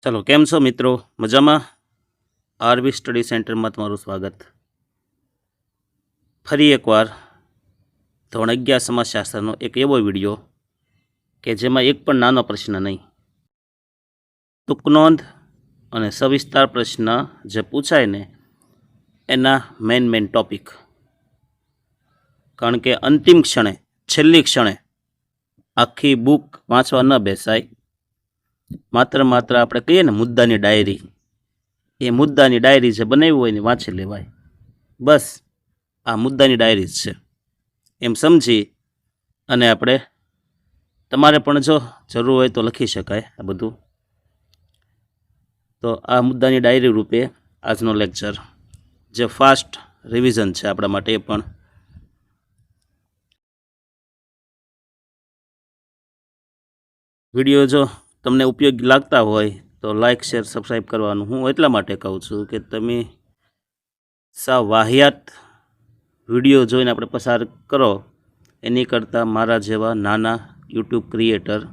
चलो केम छो मित्रों मजामा। आरबी स्टडी सेंटर में तमारुं स्वागत। फरी एक वार धोरण 11 समाजशास्त्रनो एक एवो विडियो के जेमां एक पण नानो प्रश्न नहीं, टूंक नोंध अने सविस्तार प्रश्न जे पूछाय ने एना मेन टॉपिक, कारण के अंतिम क्षणे छेल्ली क्षणे आखी बुक वाँचवा न बेसाय। मात्र આપણે કહીએ ને મુદ્દાની ડાયરી, એ મુદ્દાની ડાયરી જે બનાવી હોય ને વાંચી લેવાય, બસ આ મુદ્દાની ડાયરી જ છે એમ સમજી અને આપણે તમારે પણ જો જરૂર હોય તો લખી શકાય આ બધું। તો આ મુદ્દાની ડાયરી રૂપે આજનો લેક્ચર જે ફાસ્ટ રિવિઝન છે આપણા માટે એ પણ વિડીયો જો તમને ઉપયોગી લાગતા હોય તો લાइक शेर सब्सक्राइब करवानुं हूँ एटला माटे कहूँ छूँ कि तमे सा वाहियात विडियो जोईने आपणे पसार करो एनी करता मारा जेवा नाना यूट्यूब क्रिएटर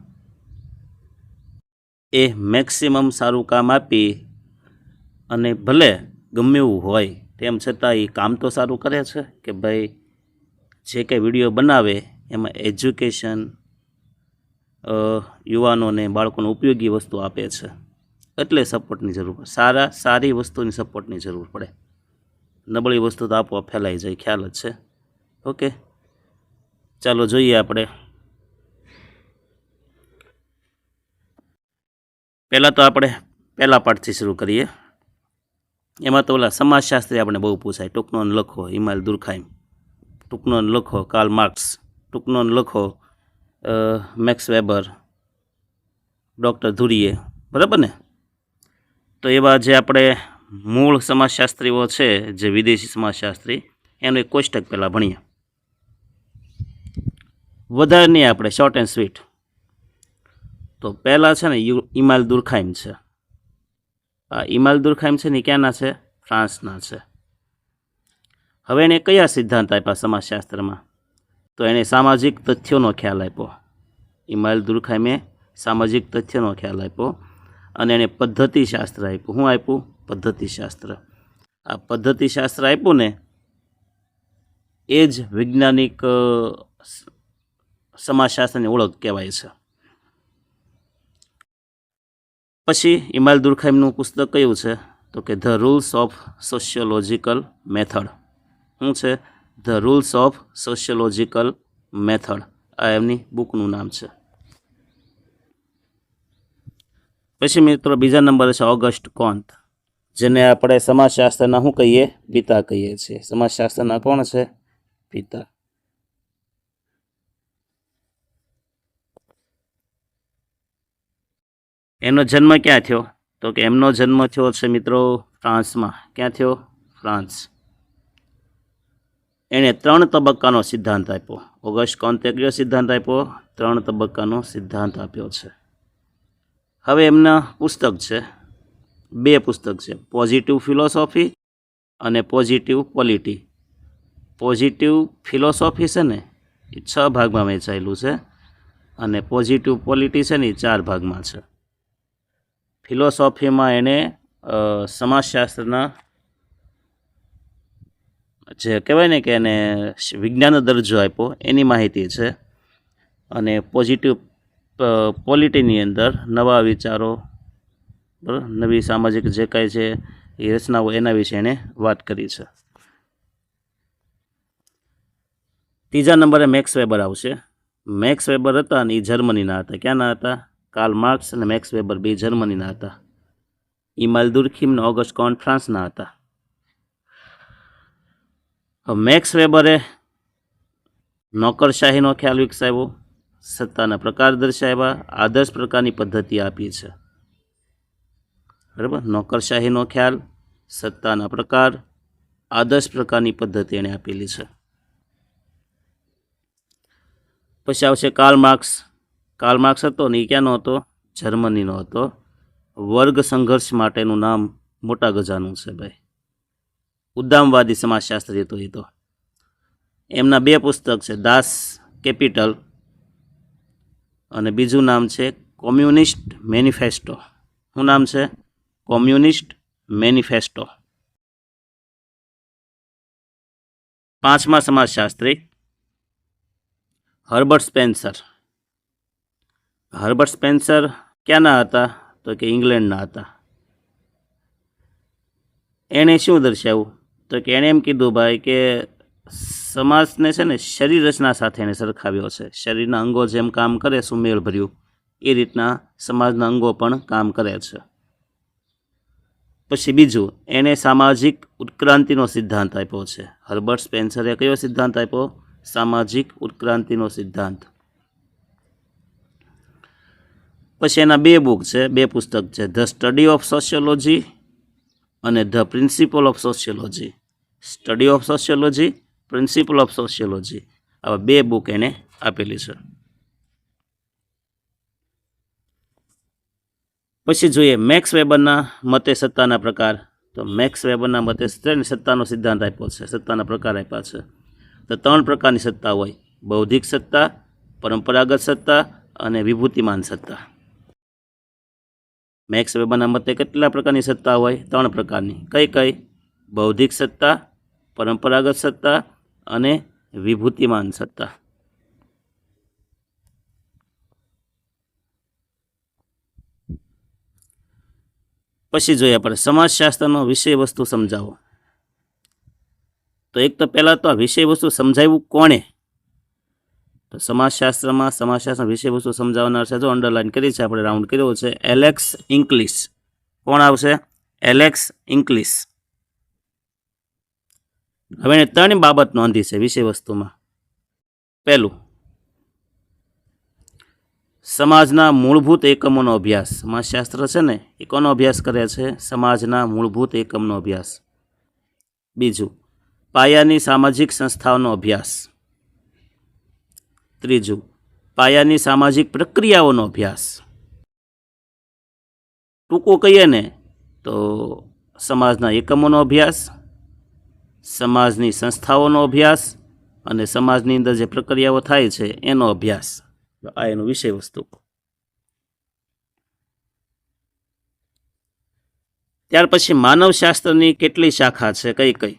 ए मैक्सिमम सारू काम आपी अने भले गमे एवुं होय तेम छतां ए काम तो सारू करे छे कि भाई जे के विडियो बनावे एमां एज्युकेशन युवानोने बाळकोने उपयोगी वस्तु आपे छे एटले सपोर्टनी जरूर पड़े। सारी वस्तुनी सपोर्टनी जरूर पड़े, नबળી वस्तु तो आपो फैलाई जाए, ख्याल ज छे। ओके चालो जोईए आपणे पहला तो आपणे पहला पाठथी शुरू करीए। एमां तो ओला समाजशास्त्री आपणे बहु पूछाय, टूंक नोंध लखो इमानुएल दुर्खाइम, टूंक नोंध लखो कार्ल मार्क्स, टूंक नोंध लखो मैक्स वेबर, डॉक्टर धुरीए, बराबर ने। तो एवा जे आपणे मूळ समाजशास्त्रीओ छे जे विदेशी समाजशास्त्री एनो एक कोष्टक पहला भणीए, वधारे नहीं आपणे शॉर्ट एंड स्वीट। तो पहला छे ने इमानुएल दुर्खाइम छे। आ इमानुएल दुर्खाइम छे ने क्यांना छे? फ्रांसना छे। हवे एने कया सिद्धांत आप्या समाजशास्त्रमां? तो एने सामाजिक तथ्यों ख्याल आप्यो। इमानुएल दुर्खाइमे सामाजिक तथ्यों ख्याल आप्यो अने एने पद्धतिशास्त्र आप्युं। शुं आप्युं? पद्धतिशास्त्र। आ पद्धतिशास्त्र आप्युं ने ए ज वैज्ञानिक समाजशास्त्रनी ओळख कहेवाय छे। पछी इमानुएल दुर्खाइमनुं पुस्तक कयुं छे? तो कि ध रूल्स ऑफ सोशियोलॉजिकल मेथड। शुं छे? ध रूल्स ऑफ सोशियोलॉजिकल मेथड। आ एमनी बुकनुं नाम छे। पछी मित्रों बीजा नंबर छे ऑगस्ट कॉन्त, जेने आपणे समाजशास्त्रना शुं कहीए? पिता कहीए छीए। समाजशास्त्रना कोण छे? पिता। एनो जन्म क्या थयो? तो कि एमनो जन्म थयो छे मित्रों फ्रांस में। क्या थयो? फ्रांस। एने 3 तबक्कानो सिद्धांत आप्यो। ऑगस्ट कॉन्ते कयो सिद्धांत आप्यो? 3 तबक्कानो सिद्धांत आप्यो छे। हवे एमना पुस्तक छे, 2 पुस्तक छे, पॉजिटिव फिलोसॉफी अने पॉजिटिव पॉलिटी। पॉजिटिव फिलोसॉफी छे ने ए 6 भागमां वहेंचायेलुं छे अने पॉजिटिव पॉलिटी छे ने 4 भागमां छे। फिलोसॉफी में एने समाजशास्त्रना जे कहेवाय ने कि एने विज्ञान दर्जो आप्यो एनी माहिती छे अने पॉजिटिव पॉलिटीनी अंदर नवा विचारों, बराबर, नवी सामाजिक जे कांई छे ए रचनाओ एना विषे एने वात करी छे। तीजा नंबरे मैक्स वेबर आवशे। मैक्स वेबर हता ने ए जर्मनीना हता। क्यांना हता? कार्ल मार्क्स अने मैक्स वेबर बे जर्मनीना हता। इमानुएल दुर्खाइम ने ऑगस्ट कॉन्त फ्रांसना हता। मैक्स वेबरे नौकरशाहीनो ख्याल विकसाव्यो, सत्ताना प्रकार दर्शाव्या, आदर्श प्रकारनी पद्धति आपी छे। बराबर, नौकरशाहीनो ख्याल, सत्ताना प्रकार, आदर्श प्रकारनी पद्धति एणे आपेली छे। पछी आवशे कार्ल मार्क्स। कार्ल मार्क्स हतो ने क्यानो हतो? जर्मनीनो हतो। वर्ग संघर्ष माटेनुं नाम मोटा गजानुं छे भाई। उद्दामवादी समाजशास्त्री तो ये तो एमना 2 पुस्तक छे, दास कैपिटल अने बीजू नाम छे कम्युनिस्ट मैनिफेस्टो। શું નામ છે? Communist manifesto. 5મા સમાજશાસ્ત્રી હર્બર્ટ સ્પેન્સર. હર્બર્ટ સ્પેન્સર ક્યાંના હતા? તો કે ઇંગ્લેન્ડના હતા. એણે શું દર્શાવ્યું? તો કે એણે એમ કીધું ભાઈ કે સમાજને છે ને શરીર રચના સાથે એને સરખાવ્યો છે. શરીરના અંગો જેમ કામ કરે સુમેળ ભર્યું, એ રીતના સમાજના અંગો પણ કામ કરે છે. પછી બીજું, એણે સામાજિક ઉત્ક્રાંતિનો સિદ્ધાંત આપ્યો છે. હર્બર્ટ સ્પેન્સરે કયો સિદ્ધાંત આપ્યો? સામાજિક ઉત્ક્રાંતિનો સિદ્ધાંત. પછી એના 2 બુક છે, 2 પુસ્તક છે, ધ સ્ટડી ઓફ સોશિયોલોજી અને the principal of sociology. Study of sociology, principal of sociology, આવા 2 બુક એને આપેલી છે. પછી જોઈએ મેક્સ વેબરના મતે સત્તાના પ્રકાર. તો મેક્સ વેબરના મતે સત્તાનો સિદ્ધાંત આપ્યો છે, સત્તાના પ્રકાર આપ્યા છે. તો 3 પ્રકારની સત્તા હોય: બૌદ્ધિક સત્તા, પરંપરાગત સત્તા અને વિભૂતિમાન સત્તા. મેક્સ વેબરના મતે કેટલા પ્રકારની સત્તા હોય? 3 પ્રકારની. કઈ કઈ? બૌદ્ધિક સત્તા, પરંપરાગત સત્તા અને વિભૂતિમાન સત્તા. પછી જોઈએ આપણે સમાજશાસ્ત્રનો વિષય વસ્તુ સમજાવો. તો એક તો પહેલાં તો આ વિષય વસ્તુ સમજાવ્યું કોણે? તો સમાજશાસ્ત્ર વિષય વસ્તુ સમજાવનાર છે, જો અંડરલાઇન કરી છે આપણે, રાઉન્ડ કર્યો છે, એલેક્સ ઇન્કલિસ. કોણ આવશે? એલેક્સ ઇન્કલિસ. હવે એને 3 બાબત નોંધી છે વિષય વસ્તુમાં. પહેલું, સમાજના મૂળભૂત એકમોનો અભ્યાસ. સમાજશાસ્ત્ર છે ને એ કોનો અભ્યાસ કરે છે? સમાજના મૂળભૂત એકમનો અભ્યાસ. બીજું, પાયાની સામાજિક સંસ્થાઓનો અભ્યાસ. ત્રીજું, પાયાની સામાજિક પ્રક્રિયાઓનો અભ્યાસ. ટૂંકું કહીએ ને તો સમાજના એકમોનો અભ્યાસ, સમાજની સંસ્થાઓનો અભ્યાસ અને સમાજની અંદર જે પ્રક્રિયાઓ થાય છે એનો અભ્યાસ. આ એનું વિષય વસ્તુ. ત્યાર પછી માનવશાસ્ત્રની કેટલી શાખા છે? કઈ કઈ?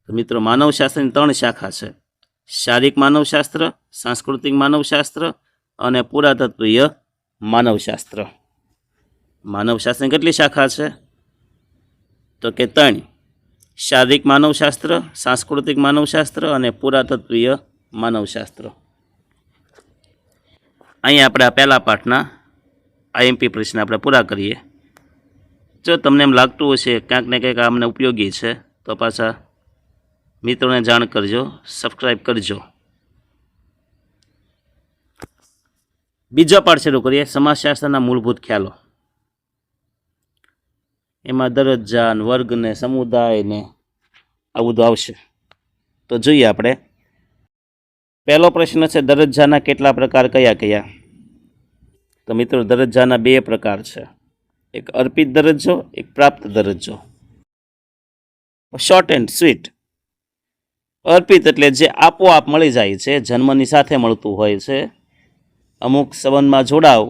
તો મિત્રો માનવશાસ્ત્રની 3 શાખા છે: શારીરિક માનવશાસ્ત્ર, સાંસ્કૃતિક માનવશાસ્ત્ર અને પુરાતત્વીય માનવશાસ્ત્ર. માનવશાસ્ત્રની કેટલી શાખા છે? તો કે 3: શારીરિક માનવશાસ્ત્ર, સાંસ્કૃતિક માનવશાસ્ત્ર અને પુરાતત્વીય માનવશાસ્ત્ર. અહીં આપણે આ પહેલા પાઠના IMP પ્રશ્ન આપણે પૂરા કરીએ. જો તમને એમ લાગતું હશે ક્યાંક ને ક્યાંક અમને ઉપયોગી છે તો પાછા મિત્રોને જાણ કરજો, સબસ્ક્રાઈબ કરજો. બીજો પાઠ શરૂ કરીએ, સમાજશાસ્ત્રના મૂળભૂત ખ્યાલો. એમાં દરજ્જા, વર્ગ ને સમુદાય ને આ બધું આવશે. તો જોઈએ આપણે. પહેલો પ્રશ્ન છે, દરજ્જાના કેટલા પ્રકાર કયા કયા? તો મિત્રો દરજ્જાના 2 પ્રકાર છે, એક અર્પિત દરજ્જો, એક પ્રાપ્ત દરજ્જો. Short and sweet. અર્પિત એટલે જે આપોઆપ મળી જાય છે, જન્મની સાથે મળતું હોય છે. અમુક સંબંધમાં જોડાવ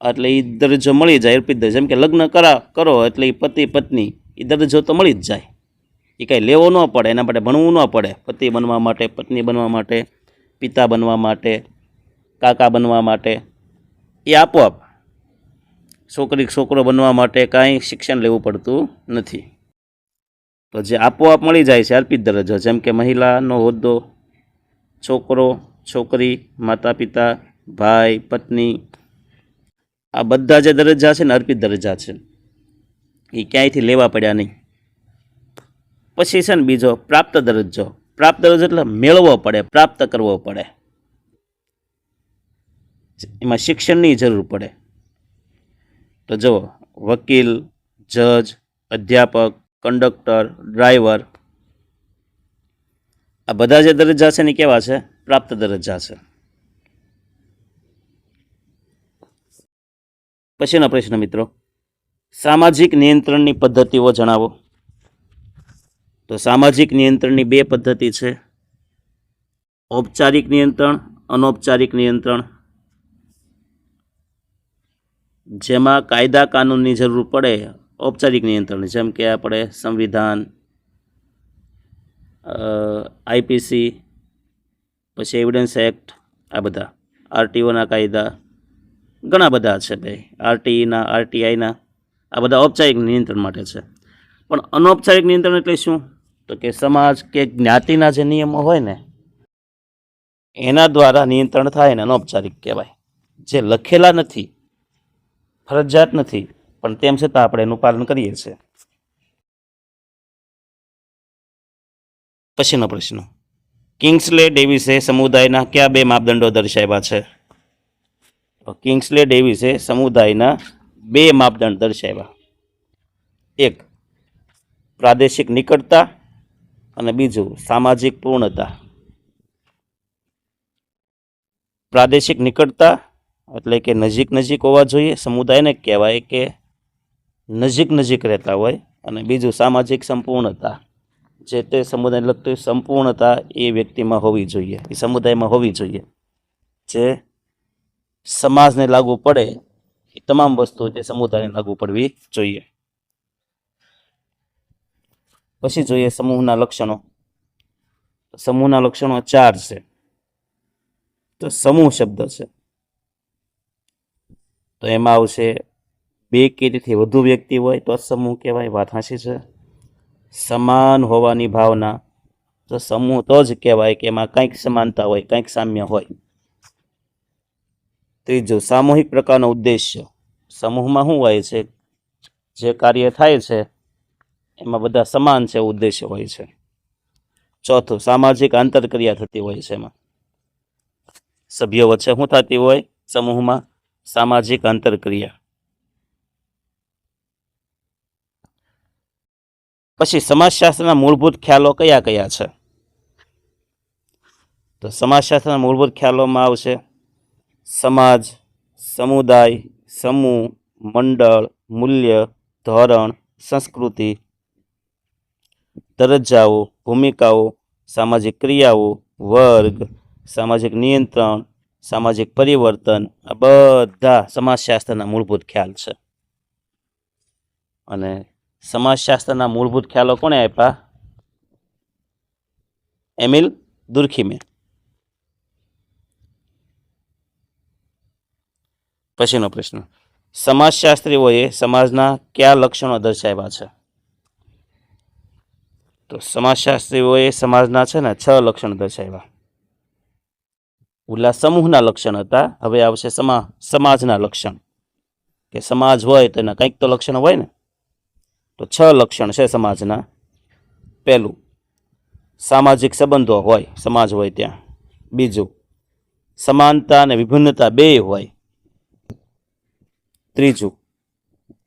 એટલે એ દરજ્જો મળી જાય, અર્પિત દરજ્જો. જેમ કે લગ્ન કરો એટલે એ પતિ પત્ની, એ દરજ્જો તો મળી જ જાય. એ કાંઈ લેવો ન પડે, એના માટે ભણવું ન પડે. પતિ બનવા માટે, પત્ની બનવા માટે, પિતા બનવા માટે, કાકા બનવા માટે એ આપોઆપ. છોકરો બનવા માટે કાંઈ શિક્ષણ લેવું પડતું નથી. તો જે આપોઆપ મળી જાય છે અર્પિત દરજ્જો. જેમ કે મહિલાનો હોદ્દો, છોકરો, છોકરી, માતા પિતા, ભાઈ, પત્ની, આ બધા જે દરજ્જા છે ને અર્પિત દરજ્જા છે, એ ક્યાંયથી લેવા પડ્યા નહીં. પછી છે ને બીજો પ્રાપ્ત દરજ્જો. પ્રાપ્ત દરજ્જો એટલે મેળવવો પડે, પ્રાપ્ત કરવો પડે. એમાં શિક્ષણની જરૂર પડે. તો જુઓ, વકીલ, જજ, અધ્યાપક, કંડક્ટર, ડ્રાઈવર, આ બધા જે દરજ્જા છે ને કેવા છે? પ્રાપ્ત દરજ્જા છે. પછીનો પ્રશ્ન મિત્રો, સામાજિક નિયંત્રણની પદ્ધતિઓ જણાવો. તો સામાજિક નિયંત્રણની 2 પદ્ધતિ છે: ઔપચારિક નિયંત્રણ, અનૌપચારિક નિયંત્રણ. જેમાં કાયદા કાનૂનની જરૂર પડે, ઔપચારિક નિયંત્રણ, જેમ કે આપણે સંવિધાન, આઈપીસી, પછી એવિડન્સ એક્ટ, આ બધા આરટીઓના કાયદા ઘણા બધા છે ભાઈ, આરટીઈના, આરટીઆઈના, આ બધા ઔપચારિક નિયંત્રણ માટે છે. પણ અનૌપચારિક નિયંત્રણ એટલે શું? તો કે સમાજ કે જ્ઞાતિના જે નિયમો હોય ને એના દ્વારા નિયંત્રણ થાય ને અનૌપચારિક કહેવાય, જે લખેલા નથી, ફરજિયાત નથી, પણ તેમ છતાં આપણે એનું પાલન કરીએ છીએ. પછીનો પ્રશ્ન, કિંગ્સલે ડેવિસે સમુદાયના કયા 2 માપદંડો દર્શાવ્યા છે? કિંગ્સલે ડેવિસે સમુદાયના 2 માપદંડ દર્શાવ્યા. એક પ્રાદેશિક નિકટતા અને બીજું સામાજિક પૂર્ણતા. પ્રાદેશિક નિકટતા એટલે કે નજીક નજીક હોવા જોઈએ, સમુદાયને કહેવાય કે નજીક નજીક રહેતા હોય, અને બીજું સામાજિક સંપૂર્ણતા, જે તે સમુદાયને લગતી સંપૂર્ણતા એ વ્યક્તિમાં હોવી જોઈએ, એ સમુદાયમાં હોવી જોઈએ, જે સમાજને લાગુ પડે એ તમામ વસ્તુઓ જે સમુદાયને લાગુ પડવી જોઈએ. પછી જોઈએ સમૂહના લક્ષણો. સમૂહના લક્ષણો 4 છે. તો સમૂહ શબ્દ છે તો એમાં આવશે 2 કે તેથી વધુ વ્યક્તિ હોય તો સમૂહ કહેવાય, વાત હાચી છે. સમાન હોવાની ભાવના, તો સમૂહ તો જ કહેવાય કે એમાં કંઈક સમાનતા હોય, કંઈક સામ્ય હોય. ત્રીજું સામૂહિક પ્રકારનો ઉદ્દેશ્ય, સમૂહમાં શું હોય છે, જે કાર્ય થાય છે એમાં બધા સમાન છે ઉદ્દેશ્ય હોય છે. ચોથું સામાજિક આંતરક્રિયા થતી હોય છે, એમાં સભ્યો વચ્ચે શું થતી હોય સમૂહમાં? સામાજિક આંતરક્રિયા. પછી સમાજશાસ્ત્રના મૂળભૂત ખ્યાલો કયા કયા છે? તો સમાજશાસ્ત્રના મૂળભૂત ખ્યાલોમાં આવશે સમાજ, સમુદાય, સમૂહ, મંડળ, મૂલ્ય, ધોરણ, સંસ્કૃતિ, દરજ્જાઓ, ભૂમિકાઓ, સામાજિક ક્રિયાઓ, વર્ગ, સામાજિક નિયંત્રણ, સામાજિક પરિવર્તન, આ બધા સમાજશાસ્ત્રના મૂળભૂત ખ્યાલ છે. અને સમાજશાસ્ત્રના મૂળભૂત ખ્યાલો કોણે આપ્યા? એમિલ દુર્ખીમે. પછીનો પ્રશ્ન, સમાજશાસ્ત્રીઓએ સમાજના કયા લક્ષણો દર્શાવ્યા છે? તો સમાજશાસ્ત્રીઓએ સમાજના છે ને 6 લક્ષણ દર્શાવ્યા. ઓલા સમૂહના લક્ષણ હતા, હવે આવશે સમાજના લક્ષણ, કે સમાજ હોય તો એના કંઈક તો લક્ષણ હોય ને. તો 6 લક્ષણ છે સમાજના. પહેલું, સામાજિક સંબંધો હોય, સમાજ હોય ત્યાં. બીજું, સમાનતા અને વિભિન્નતા 2 હોય. ત્રીજું,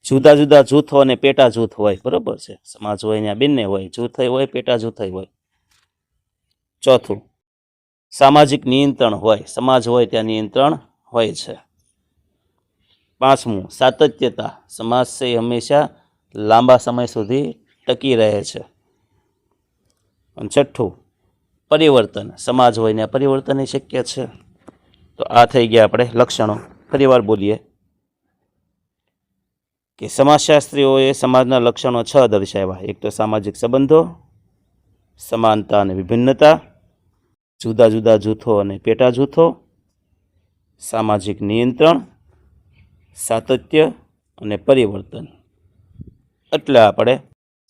જુદા જુદા જૂથો અને પેટા જૂથ હોય, બરોબર છે, સમાજ હોય ત્યાં બંને હોય, જૂથ હોય, પેટા જૂથ હોય. ચોથું, સામાજિક નિયંત્રણ હોય, સમાજ હોય ત્યાં નિયંત્રણ હોય છે. પાંચમું, સાતત્યતા, સમાજ છે હંમેશા લાંબા સમય સુધી ટકી રહે છે. અને છઠ્ઠું, પરિવર્તન, સમાજ હોય ને પરિવર્તન શક્ય છે. તો આ થઈ ગયા આપણે લક્ષણો. ફરીવાર બોલીએ કે સમાજશાસ્ત્રીઓએ સમાજના લક્ષણો 6 દર્શાવ્યા. એક તો સામાજિક સંબંધો, સમાનતા અને વિભિન્નતા, જુદા જુદા જૂથો અને પેટા જૂથો, સામાજિક નિયંત્રણ, સાતત્ય અને પરિવર્તન. એટલે આપણે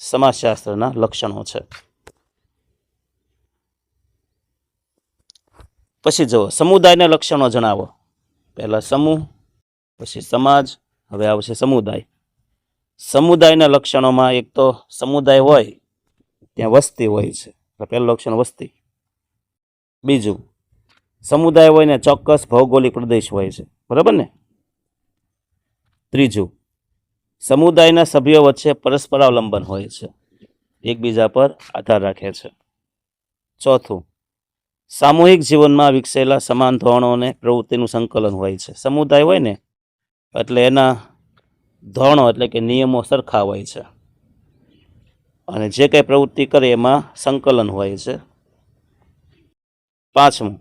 સમાજશાસ્ત્રના લક્ષણો છે. પછી જુઓ સમુદાયના લક્ષણો જણાવો. પહેલા સમૂહ, પછી સમાજ, હવે આવશે સમુદાય. સમુદાયના લક્ષણોમાં એક તો સમુદાય હોય ત્યાં વસ્તી હોય છે, પહેલું લક્ષણ વસ્તી. બીજું, સમુદાય હોય ને ચોક્કસ ભૌગોલિક પ્રદેશ હોય છે, બરાબર ને. ત્રીજું, સમુદાયના સભ્યો વચ્ચે પરસ્પરાવલંબન હોય છે, એકબીજા પર આધાર રાખે છે. ચોથું, સામૂહિક જીવનમાં વિકસેલા સમાન ધોરણો અને પ્રવૃત્તિનું સંકલન હોય છે. સમુદાય હોય ને એટલે એના ધોરણો એટલે કે નિયમો સરખા હોય છે, અને જે કંઈ પ્રવૃત્તિ કરે એમાં સંકલન હોય છે. પાંચમું,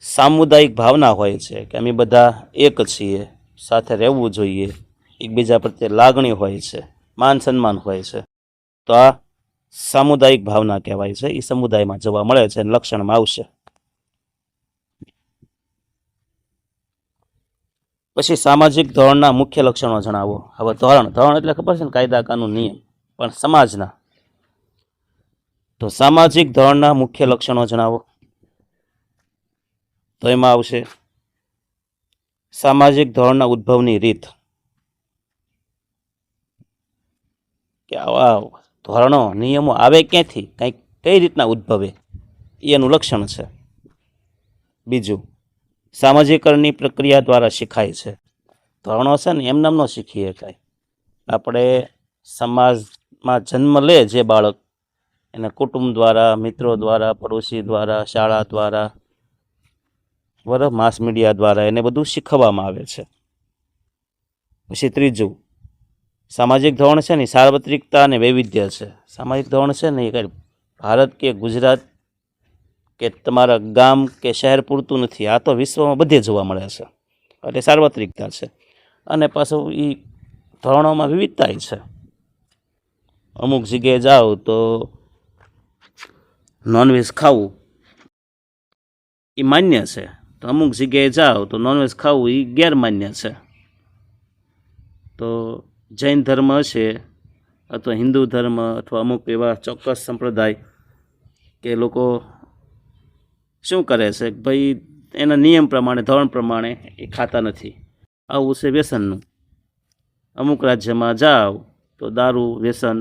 સામુદાયિક ભાવના હોય છે કે અમે બધા એક છીએ, સાથે રહેવું જોઈએ, એકબીજા પ્રત્યે લાગણી હોય છે, માન સન્માન હોય છે, તો આ સામુદાયિક ભાવના કહેવાય છે. એ સમુદાયમાં જોવા મળે છે અને લક્ષણમાં આવશે. પછી સામાજિક ધોરણના મુખ્ય લક્ષણો જણાવો. હવે ધોરણ એટલે ખબર છે ને, કાયદા કાનૂન નિયમ, પણ સમાજના. તો સામાજિક ધોરણના મુખ્ય લક્ષણો જણાવો. તો એમાં આવશે સામાજિક ધોરણના ઉદ્ભવની રીત, કે આવા ધોરણો નિયમો આવે ક્યાંથી, કઈ રીતના ઉદ્ભવે, એનું લક્ષણ છે. બીજું, સામાજિકરણની પ્રક્રિયા દ્વારા શીખાય છે. ધોરણો છે ને એમનામ ન શીખી શકાય. આપણે સમાજમાં જન્મ લે જે બાળક, એને કુટુંબ દ્વારા, મિત્રો દ્વારા, પડોશી દ્વારા, શાળા દ્વારા, બરાબર, માસ મીડિયા દ્વારા એને બધું શીખવવામાં આવે છે. પછી ત્રીજું, સામાજિક ધોરણ છે ને સાર્વત્રિકતા અને વૈવિધ્ય છે. સામાજિક ધોરણ છે ને એ ભારત કે ગુજરાત કે તમારા ગામ કે શહેર પૂરતું નથી, આ તો વિશ્વમાં બધે જોવા મળે છે. એટલે સાર્વત્રિકતા છે. અને પાછું એ ધોરણોમાં વિવિધતા છે. અમુક જગ્યાએ જાઓ તો નોનવેજ ખાવું એ માન્ય છે, તો અમુક જગ્યાએ જાઓ તો નોનવેજ ખાવું એ ગેરમાન્ય છે. તો જૈન ધર્મ હશે અથવા હિન્દુ ધર્મ અથવા અમુક એવા ચોક્કસ સંપ્રદાય કે લોકો શું કરે છે, ભાઈ એના નિયમ પ્રમાણે, ધોરણ પ્રમાણે એ ખાતા નથી. આવું છે વ્યસનનું. અમુક રાજ્યમાં જાઓ તો દારૂ વ્યસન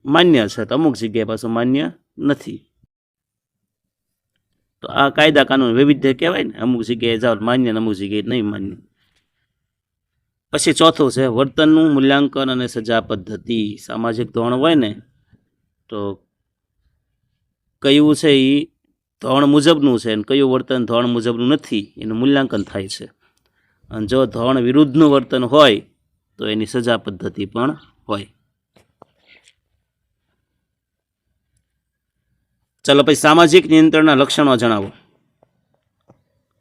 માન્ય છે, તો અમુક જગ્યાએ પાછું માન્ય નથી. તો આ કાયદા કાનૂન વૈવિધ્ય કહેવાય ને. અમુક જગ્યાએ જાઓ માન્ય ને અમુક જગ્યાએ નહીં માન્ય. પછી ચોથું છે વર્તનનું મૂલ્યાંકન અને સજા પદ્ધતિ. સામાજિક ધોરણ હોય ને તો કયું છે એ ધોરણ મુજબનું છે અને કયું વર્તન ધોરણ મુજબનું નથી, એનું મૂલ્યાંકન થાય છે. અને જો ધોરણ વિરુદ્ધનું વર્તન હોય તો એની સજા પદ્ધતિ પણ હોય. ચાલો પછી સામાજિક નિયંત્રણના લક્ષણો જણાવો.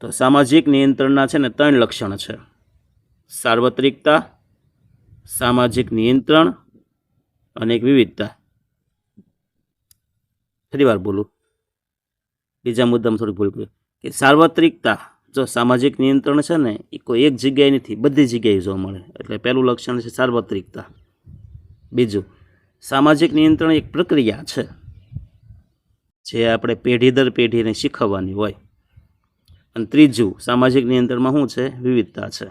તો સામાજિક નિયંત્રણના છે ને 3 લક્ષણ છે: સાર્વત્રિકતા, સામાજિક નિયંત્રણ અને એક વિવિધતા. ફરી વાર બોલું, બીજા મુદ્દામાં થોડી ભૂલ કરી કે સાર્વત્રિકતા, જો સામાજિક નિયંત્રણ છે ને એ કોઈ એક જગ્યાએ નથી, બધી જગ્યાએ જોવા મળે. એટલે પહેલું લક્ષણ છે સાર્વત્રિકતા. બીજું, સામાજિક નિયંત્રણ એક પ્રક્રિયા છે જે આપણે પેઢી દર પેઢીને શીખવવાની હોય. અને ત્રીજું, સામાજિક નિયંત્રણમાં શું છે? વિવિધતા છે.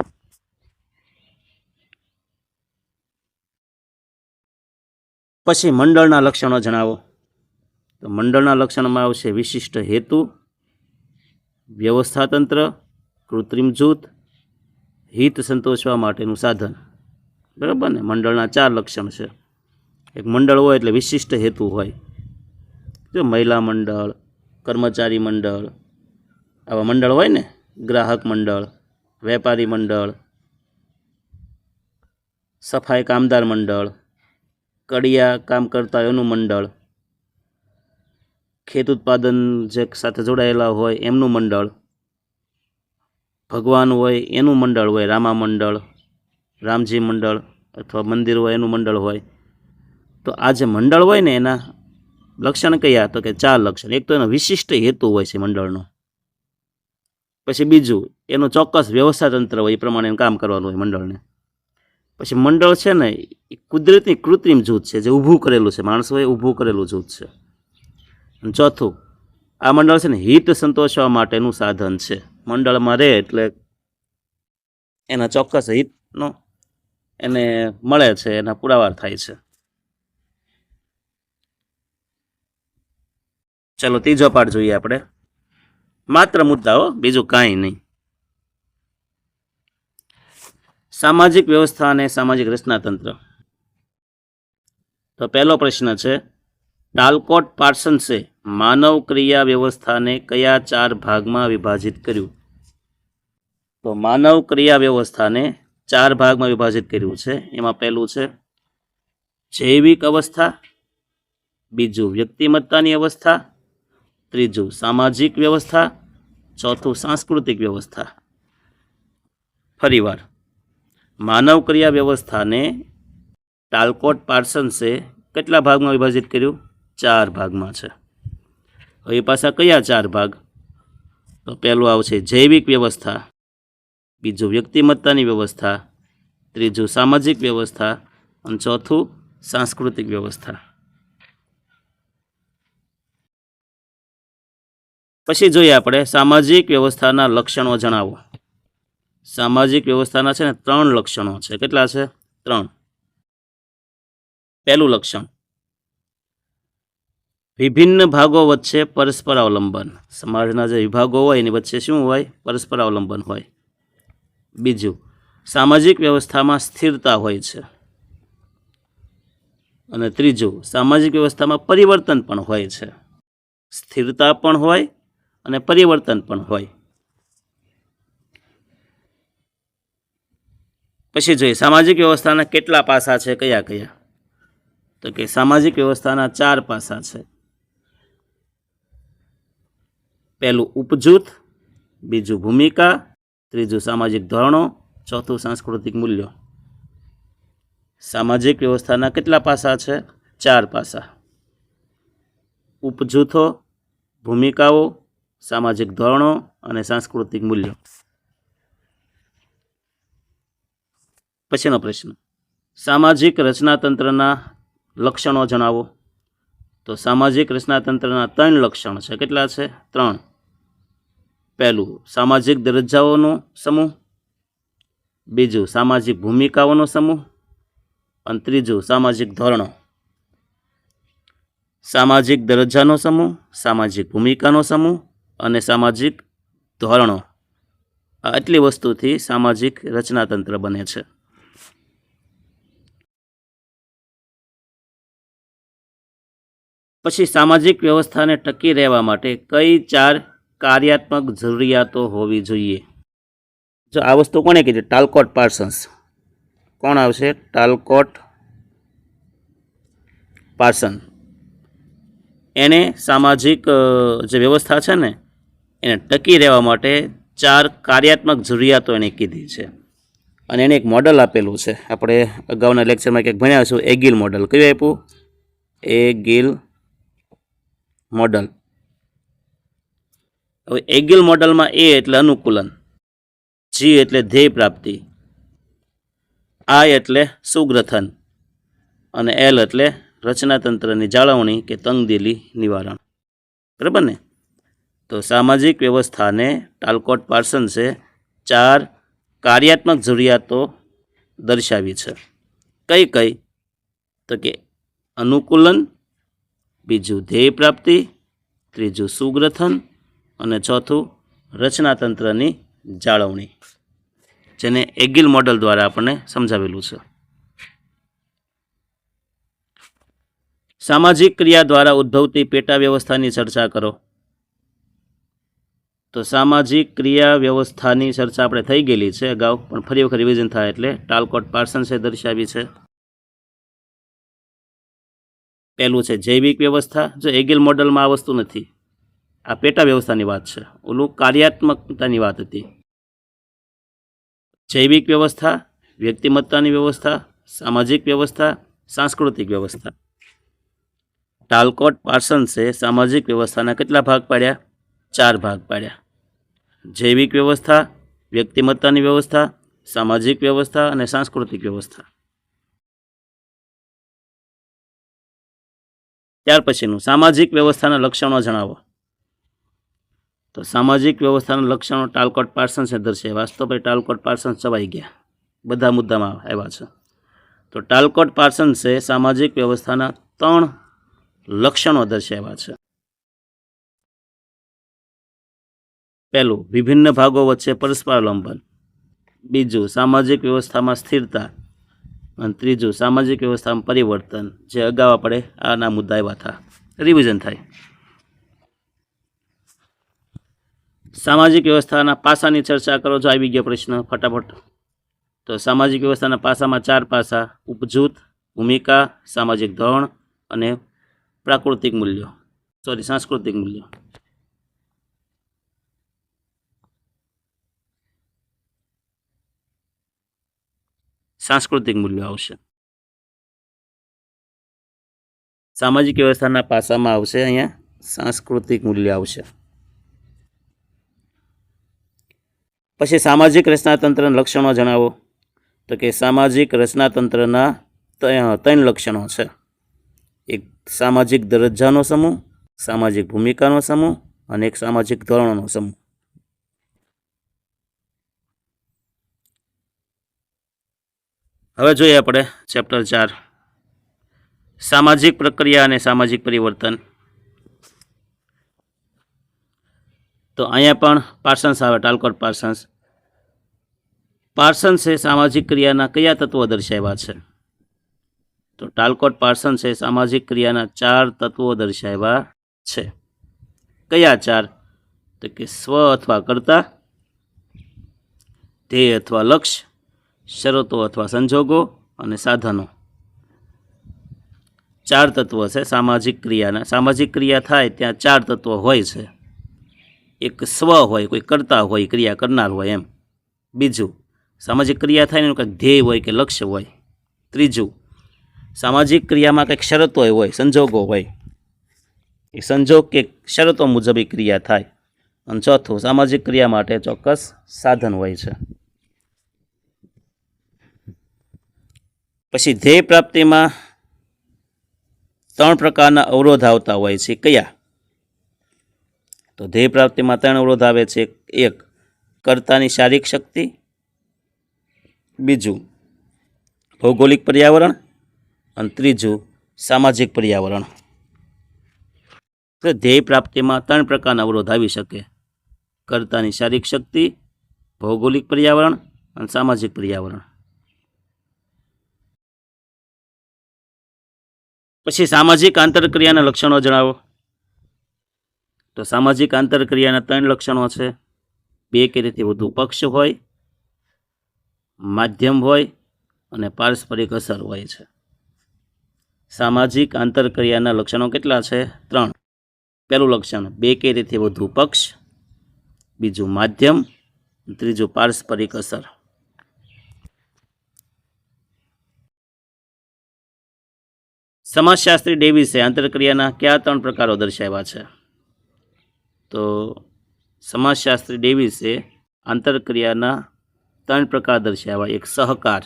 પછી મંડળના લક્ષણો જણાવો. તો મંડળના લક્ષણમાં આવશે વિશિષ્ટ હેતુ, વ્યવસ્થાતંત્ર, કૃત્રિમ જૂથ, હિત સંતોષવા માટેનું સાધન. બરાબર ને? મંડળના 4 લક્ષણ છે. એક મંડળ હોય એટલે વિશિષ્ટ હેતુ હોય. જો મહિલા મંડળ, કર્મચારી મંડળ, આવા મંડળ હોય ને, ગ્રાહક મંડળ, વેપારી મંડળ, સફાઈ કામદાર મંડળ, કડિયા કામ કરતા એનું મંડળ, ખેત ઉત્પાદન જે સાથે જોડાયેલા હોય એમનું મંડળ, ભગવાન હોય એનું મંડળ હોય, રામા મંડળ, રામજી મંડળ, અથવા મંદિર હોય એનું મંડળ હોય. તો આ જે મંડળ હોય ને એના લક્ષણ કયા? તો કે 4 લક્ષણ. એક તો એનો વિશિષ્ટ હેતુ હોય છે મંડળનો. પછી બીજું, એનું ચોક્કસ વ્યવસ્થા તંત્ર હોય, એ પ્રમાણે કામ કરવાનું હોય મંડળને. પછી મંડળ છે ને એ કુદરતી કૃત્રિમ જૂથ છે, જે ઊભું કરેલું છે, માણસોએ ઊભું કરેલું જૂથ છે. અને ચોથું, આ મંડળ છે ને હિત સંતોષવા માટેનું સાધન છે. મંડળમાં રહે એટલે એના ચોક્કસ હિતનો એને મળે છે, એના પુરાવા થાય છે. ચાલો ત્રીજો પાઠ જોઈએ આપણે. માત્ર મુદ્દાઓ, બીજું કાંઈ નહીં. સામાજિક વ્યવસ્થા અને સામાજિક રચનાતંત્ર. તો પહેલો પ્રશ્ન છે, ટાલકોટ પાર્સન્સે માનવ ક્રિયા વ્યવસ્થાને કયા 4 ભાગમાં વિભાજિત કર્યું? તો માનવ ક્રિયા વ્યવસ્થાને 4 ભાગમાં વિભાજિત કર્યું છે. એમાં પહેલું છે જૈવિક અવસ્થા, બીજું વ્યક્તિમત્તાની અવસ્થા, ત્રીજું સામાજિક વ્યવસ્થા, ચોથું સાંસ્કૃતિક વ્યવસ્થા. ફરીવાર, માનવ ક્રિયા વ્યવસ્થાને ટાલકોટ પાર્સન્સે કેટલા ભાગમાં વિભાજિત કર્યું? 4 ભાગમાં છે. હવે પાછા કયા 4 ભાગ? તો પહેલું આવશે જૈવિક વ્યવસ્થા, બીજું વ્યક્તિમત્તાની વ્યવસ્થા, ત્રીજું સામાજિક વ્યવસ્થા અને ચોથું સાંસ્કૃતિક વ્યવસ્થા. પછી જોઈએ આપણે સામાજિક વ્યવસ્થાના લક્ષણો જણાવો. સામાજિક વ્યવસ્થાના છે ને 3 લક્ષણો છે. કેટલા છે? 3. પહેલું લક્ષણ, વિભિન્ન ભાગો વચ્ચે પરસ્પર અવલંબન. સમાજના જે વિભાગો હોય એની વચ્ચે શું હોય? પરસ્પર અવલંબન હોય. બીજું, સામાજિક વ્યવસ્થામાં સ્થિરતા હોય છે. અને ત્રીજું, સામાજિક વ્યવસ્થામાં પરિવર્તન પણ હોય છે. સ્થિરતા પણ હોય અને પરિવર્તન પણ હોય. પછી જોઈએ સામાજિક વ્યવસ્થાના કેટલા પાસા છે, કયા કયા? તો કે સામાજિક વ્યવસ્થાના 4 પાસા છે. પહેલું ઉપજૂથ, બીજું ભૂમિકા, ત્રીજું સામાજિક ધોરણો, ચોથું સાંસ્કૃતિક મૂલ્યો. સામાજિક વ્યવસ્થાના કેટલા પાસા છે? 4 પાસા. ઉપજૂથો, ભૂમિકાઓ, સામાજિક ધોરણો અને સાંસ્કૃતિક મૂલ્યો. પછીનો પ્રશ્ન, સામાજિક રચનાતંત્રના લક્ષણો જણાવો. તો સામાજિક રચનાતંત્રના 3 લક્ષણ છે. કેટલા છે? 3. પહેલું, સામાજિક દરજ્જાઓનો સમૂહ, બીજું સામાજિક ભૂમિકાઓનો સમૂહ અને ત્રીજું સામાજિક ધોરણો. સામાજિક દરજ્જાનો સમૂહ, સામાજિક ભૂમિકાનો સમૂહ અને સામાજિક ધોરણો, આ આટલી વસ્તુથી સામાજિક રચનાતંત્ર બને છે. પછી સામાજિક વ્યવસ્થાને ટકી રહેવા માટે કઈ 4 કાર્યાત્મક જરૂરિયાતો હોવી જોઈએ? જો આ વસ્તુ કોણે કીધી? ટાલકોટ પાર્સન્સ. કોણ આવશે? ટાલકોટ પાર્સન. એણે સામાજિક જે વ્યવસ્થા છે ને એને ટકી રહેવા માટે 4 કાર્યાત્મક જરૂરિયાતો એણે કીધી છે. અને એને એક મોડલ આપેલું છે. આપણે અગાઉના લેક્ચરમાં કંઈક ભણ્યા છું, એગિલ મોડલ. કયું આપ્યું? એગિલ મોડલ. હવે એગિલ મોડલમાં એ એટલે અનુકૂલન, જી એટલે ધ્યેય પ્રાપ્તિ, આઈ એટલે સુગ્રથન અને એલ એટલે રચનાતંત્રની જાળવણી કે તંગદિલી નિવારણ. બરાબર ને? તો સામાજિક વ્યવસ્થાને ટાલકોટ પાર્સન્સે 4 કાર્યાત્મક જરૂરિયાતો દર્શાવી છે. કઈ કઈ? તો કે અનુકૂલન, બીજું ધ્યેય પ્રાપ્તિ, ત્રીજું સુગ્રથન અને ચોથું રચનાતંત્રની જાળવણી, જેને એગિલ મોડલ દ્વારા આપણને સમજાવેલું છે. સામાજિક ક્રિયા દ્વારા ઉદ્ભવતી પેટા વ્યવસ્થાની ચર્ચા કરો. તો સામાજિક ક્રિયા વ્યવસ્થાની ચર્ચા આપણે થઈ ગયેલી છે અગાઉ, પણ ફરી વખત રિવિઝન થાય એટલે ટાલકોટ પાર્સન્સે દર્શાવી છે. પહેલું છે જૈવિક વ્યવસ્થા. જો એગિલ મોડલમાં આ વસ્તુ નથી, આ પેટા વ્યવસ્થાની વાત છે. ઓલું કાર્યાત્મકતાની વાત હતી. જૈવિક વ્યવસ્થા, વ્યક્તિમત્તાની વ્યવસ્થા, સામાજિક વ્યવસ્થા, સાંસ્કૃતિક વ્યવસ્થા. ટાલકોટ પાર્સન્સે સામાજિક વ્યવસ્થાના કેટલા ભાગ પાડ્યા? 4 ભાગ પાડ્યા. જૈવિક વ્યવસ્થા, વ્યક્તિમત્તાની વ્યવસ્થા, સામાજિક વ્યવસ્થા અને સાંસ્કૃતિક વ્યવસ્થા. ત્યાર પછીનું સામાજિક વ્યવસ્થાના લક્ષણો જણાવો. તો સામાજિક વ્યવસ્થાના લક્ષણો ટાલકોટ પાર્સન્સે દર્શાવ્યા. વાસ્તવમાં ટાલકોટ પાર્સન્સ ચવાઈ ગયા, બધા મુદ્દામાં આવ્યા છે. તો ટાલકોટ પાર્સન્સે સામાજિક વ્યવસ્થાના 3 લક્ષણો દર્શાવ્યા છે. પહેલું, વિભિન્ન ભાગો વચ્ચે પરસ્પર અવલંબન. બીજું, સામાજિક વ્યવસ્થામાં સ્થિરતા. અને ત્રીજું, સામાજિક વ્યવસ્થામાં પરિવર્તન, જે અગાઉ આપણે આના મુદ્દા આવ્યા હતા. રિવિઝન થાય. સામાજિક વ્યવસ્થાના પાસાની ચર્ચા કરો. જો આવી ગયો પ્રશ્ન ફટાફટ. તો સામાજિક વ્યવસ્થાના પાસામાં 4 પાસા: ઉપજૂથ, ભૂમિકા, સામાજિક ધોરણ અને સાંસ્કૃતિક મૂલ્યો. સાંસ્કૃતિક મૂલ્યો આવશે. સામાજિક વ્યવસ્થાના પાસામાં આવશે અહીંયા સાંસ્કૃતિક મૂલ્ય આવશે. પછી સામાજિક રચનાતંત્રના લક્ષણો જણાવો. તો કે સામાજિક રચનાતંત્રના 3 લક્ષણો છે. એક સામાજિક દરજ્જાનો સમૂહ, સામાજિક ભૂમિકાનો સમૂહ અને એક સામાજિક ધોરણોનો સમૂહ. હવે જોઈએ આપણે ચેપ્ટર 4 સામાજિક પ્રક્રિયા અને સામાજિક પરિવર્તન. તો અહીંયા પણ પાર્સન્સ આવે, ટાલકોટ પાર્સન્સ. પાર્સન્સે સામાજિક ક્રિયાના કયા તત્વો દર્શાવ્યા છે? તો ટાલકોટ પાર્સન્સે સામાજિક ક્રિયાના 4 તત્વો દર્શાવ્યા છે. કયા 4? તો કે સ્વ અથવા કર્તા, ધ્યેય અથવા લક્ષ્ય, શરતો અથવા સંજોગો અને સાધનો. 4 તત્વો છે સામાજિક ક્રિયાના. સામાજિક ક્રિયા થાય ત્યાં 4 તત્વો હોય છે. એક સ્વ હોય, કોઈ કરતા હોય, ક્રિયા કરનાર હોય એમ. બીજું, સામાજિક ક્રિયા થાય ને એનું કંઈક ધ્યેય હોય કે લક્ષ્ય હોય. ત્રીજું, સામાજિક ક્રિયામાં કંઈક શરતો હોય, સંજોગો હોય, એ સંજોગ કે શરતો મુજબ એ ક્રિયા થાય. અને ચોથું, સામાજિક ક્રિયા માટે ચોક્કસ સાધન હોય છે. પછી ધ્યેય પ્રાપ્તિમાં 3 પ્રકારના અવરોધ આવતા હોય છે. કયા? તો ધ્યેય પ્રાપ્તિમાં 3 અવરોધ આવે છે. એક, કર્તાની શારીરિક શક્તિ. બીજું, ભૌગોલિક પર્યાવરણ. અને ત્રીજું, સામાજિક પર્યાવરણ. તો ધ્યેય પ્રાપ્તિમાં 3 પ્રકારના અવરોધ આવી શકે: કર્તાની શારીરિક શક્તિ, ભૌગોલિક પર્યાવરણ અને સામાજિક પર્યાવરણ. પછી સામાજિક આંતરક્રિયાના લક્ષણો જણાવો. તો સામાજિક આંતરક્રિયાના 3 લક્ષણો છે. 2 કે તેથી વધુ પક્ષ હોય, માધ્યમ હોય અને પારસ્પરિક અસર હોય છે. સામાજિક આંતરક્રિયાના લક્ષણો કેટલા છે? 3. પહેલું લક્ષણ 2 કે તેથી વધુ પક્ષ, બીજું માધ્યમ, ત્રીજું પારસ્પરિક અસર. સમાજશાસ્ત્રી ડેવિસે આંતરક્રિયાના કયા 3 પ્રકારો દર્શાવ્યા છે? તો સમાજશાસ્ત્રી ડેવિસે આંતરક્રિયાના 3 પ્રકાર દર્શાવ્યા: એક સહકાર,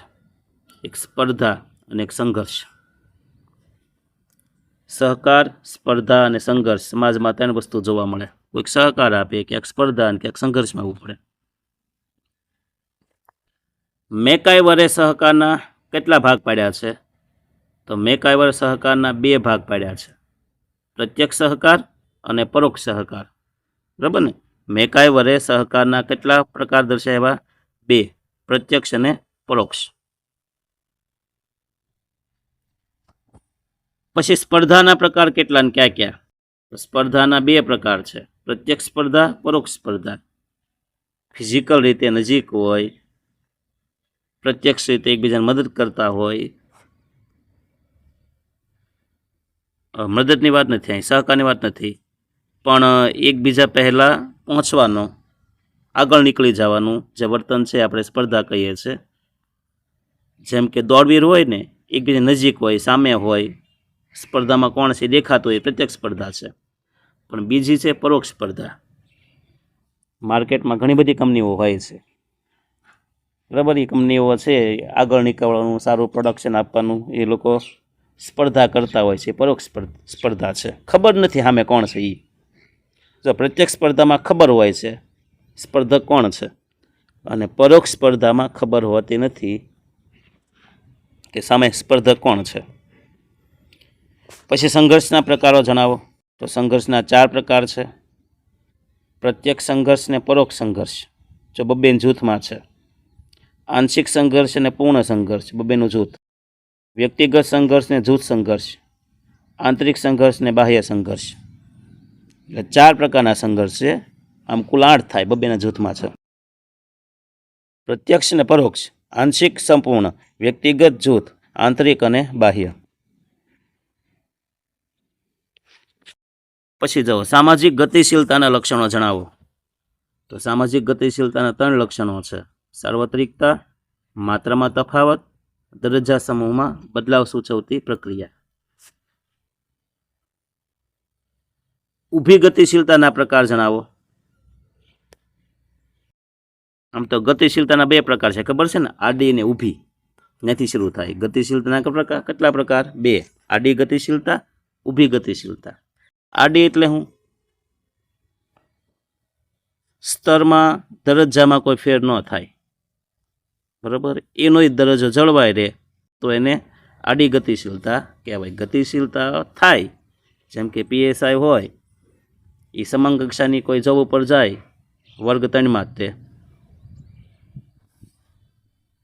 એક સ્પર્ધા અને એક સંઘર્ષ. સહકાર, સ્પર્ધા અને સંઘર્ષ. સમાજમાં 3 વસ્તુ જોવા મળે. કોઈક સહકાર આપે, ક્યાંક સ્પર્ધા અને ક્યાંક સંઘર્ષમાં આવવું પડે. મેકાઇવરે સહકારના કેટલા ભાગ પાડ્યા છે? તો મેકાઇવર સહકારના 2 ભાગ પાડ્યા છે: પ્રત્યક્ષ સહકાર અને પરોક્ષ સહકાર. બરાબર ને? મેકાઇવરે સહકારના કેટલા પ્રકાર દર્શાવ્યા? 2, પ્રત્યક્ષ અને પરોક્ષ. પછી સ્પર્ધાના પ્રકાર કેટલા ને ક્યાં ક્યાં? સ્પર્ધાના 2 પ્રકાર છે: પ્રત્યક્ષ સ્પર્ધા, પરોક્ષ સ્પર્ધા. ફિઝિકલ રીતે નજીક હોય, પ્રત્યક્ષ રીતે એકબીજાને મદદ કરતા હોય. મદદની વાત નથી, અહીં સહકારની વાત નથી, પણ એકબીજા પહેલાં પહોંચવાનો, આગળ નીકળી જવાનું જે વર્તન છે આપણે સ્પર્ધા કહીએ છીએ. જેમ કે દોડવીર હોય ને, એકબીજા નજીક હોય, સામે હોય, સ્પર્ધામાં કોણ છે દેખાતું હોય, પ્રત્યક્ષ સ્પર્ધા છે. પણ બીજી છે પરોક્ષ સ્પર્ધા. માર્કેટમાં ઘણી બધી કંપનીઓ હોય છે, બરાબર? એ કંપનીઓ છે આગળ નીકળવાનું, સારું પ્રોડક્શન આપવાનું, એ લોકો સ્પર્ધા કરતા હોય છે. પરોક્ષ સ્પર્ધા છે, ખબર નથી સામે કોણ છે. એ જો પ્રત્યક્ષ સ્પર્ધામાં ખબર હોય છે સ્પર્ધક કોણ છે, અને પરોક્ષ સ્પર્ધામાં ખબર હોતી નથી કે સામે સ્પર્ધક કોણ છે. પછી સંઘર્ષના પ્રકારો જણાવો. તો સંઘર્ષના 4 પ્રકાર છે: પ્રત્યક્ષ સંઘર્ષ ને પરોક્ષ સંઘર્ષ, જો બબ્બે જૂથમાં છે. આંશિક સંઘર્ષ અને પૂર્ણ સંઘર્ષ, બબ્બેનું જૂથ. વ્યક્તિગત સંઘર્ષ ને જૂથ સંઘર્ષ. આંતરિક સંઘર્ષ ને બાહ્ય સંઘર્ષ. એટલે 4 પ્રકારના સંઘર્ષ છે. આમ કુલ 8 થાય, બબ્બેના જૂથમાં છે. પ્રત્યક્ષ ને પરોક્ષ, આંશિક, સંપૂર્ણ, વ્યક્તિગત, જૂથ, આંતરિક અને બાહ્ય. પછી જો સામાજિક ગતિશીલતાના લક્ષણો જણાવો. તો સામાજિક ગતિશીલતાના 3 લક્ષણો છે: સાર્વત્રિકતા, માત્રામાં તફાવત દરજ્જા સમૂહમાં બદલાવ સૂચવતી પ્રક્રિયા. ઊભી ગતિશીલતાના પ્રકાર જણાવો. આમ તો ગતિશીલતાના બે પ્રકાર છે, ખબર છે ને, આડી અને ઊભી. ત્યાંથી શરૂ થાય. ગતિશીલતાના કેટલા પ્રકાર? બે. આડી ગતિશીલતા, ઊભી ગતિશીલતા. આડી એટલે હું? સ્તરમાં દરજ્જામાં કોઈ ફેર ન થાય, બરાબર, એનો જ દરજ્જો જળવાય રહે તો એને આડી ગતિશીલતા કહેવાય. ગતિશીલતા થાય, જેમ કે PSI હોય, એ સમાન કક્ષાની કોઈ જોબ ઉપર જાય વર્ગ 3માં તે,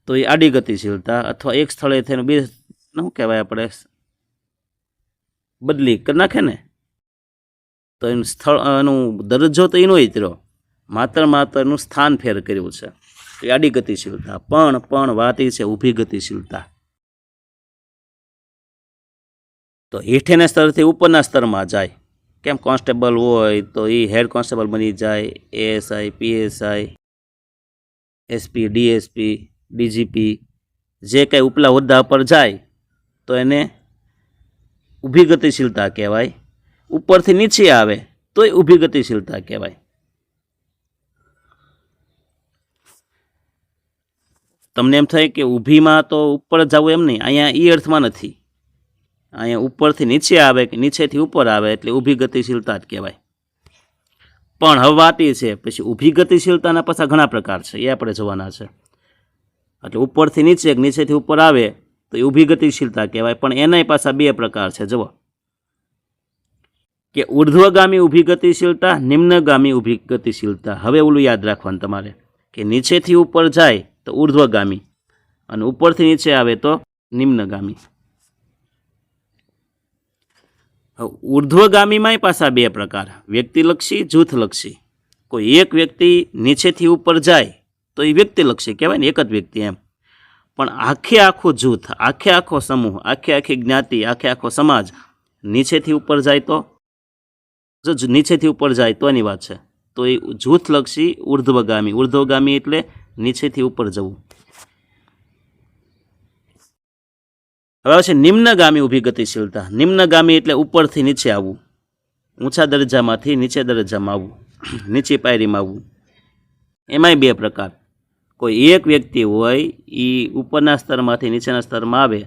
તો એ આડી ગતિશીલતા. અથવા એક સ્થળે થઈને બે શું કહેવાય, આપણે બદલી કરી નાખે ને, તો એનું સ્થળ એનું દરજ્જો તો એનો જ રહ્યો, માત્રનું સ્થાન ફેર કર્યું છે, એ આડી ગતિશીલતા. પણ વાત એ છે ઊભી ગતિશીલતા. તો હેઠેના સ્તરથી ઉપરના સ્તરમાં જાય. કેમ? કોન્સ્ટેબલ હોય તો એ હેડ કોન્સ્ટેબલ બની જાય, ASI, PSI, SP, DSP, DGP, જે કંઈ ઉપલા હોદ્દા પર જાય તો એને ઊભી ગતિશીલતા કહેવાય. ઉપરથી નીચે આવે તો એ ઊભી ગતિશીલતા કહેવાય. તમને એમ થાય કે ઊભીમાં તો ઉપર જવું, એમ નહીં. અહીંયા એ અર્થમાં નથી. અહીંયા ઉપરથી નીચે આવે કે નીચેથી ઉપર આવે એટલે ઊભી ગતિશીલતા જ કહેવાય. પણ હવે વાત એ છે, પછી ઊભી ગતિશીલતાના પાછા ઘણા પ્રકાર છે, એ આપણે જોવાના છે. એટલે ઉપરથી નીચે કે નીચેથી ઉપર આવે તો એ ઊભી ગતિશીલતા કહેવાય. પણ એનાય પાછા બે પ્રકાર છે. જુઓ કે ઉર્ધ્વગામી ઊભી ગતિશીલતા, નિમ્નગામી ઊભી ગતિશીલતા. હવે ઓલું યાદ રાખવાનું તમારે કે નીચેથી ઉપર જાય તો ઉર્ધ્વગામી અને ઉપરથી નીચે આવે તો નિમ્નગામી. ઉર્ધ્વગામીમાંય પાછા બે પ્રકાર, વ્યક્તિલક્ષી, જૂથલક્ષી. કોઈ એક વ્યક્તિ નીચેથી ઉપર જાય તો એ વ્યક્તિલક્ષી કહેવાય ને, એક જ વ્યક્તિ એમ. પણ આખું જૂથ, આખો સમૂહ, આખી જ્ઞાતિ, આખો સમાજ નીચેથી ઉપર જાય તો, જો નીચેથી ઉપર જાય તો એની વાત છે, તો એ જૂથલક્ષી ઉર્ધ્વગામી. ઉર્ધ્વગામી એટલે નીચેથી ઉપર જવું. હવે છે નિમ્નગામી ઊભી ગતિશીલતા. નિમ્નગામી એટલે ઉપરથી નીચે આવવું, ઊંચા દરજ્જામાંથી નીચે દરજ્જામાં આવવું, નીચી પાયરીમાં આવવું. એમાંય બે પ્રકાર. કોઈ એક વ્યક્તિ હોય એ ઉપરના સ્તરમાંથી નીચેના સ્તરમાં આવે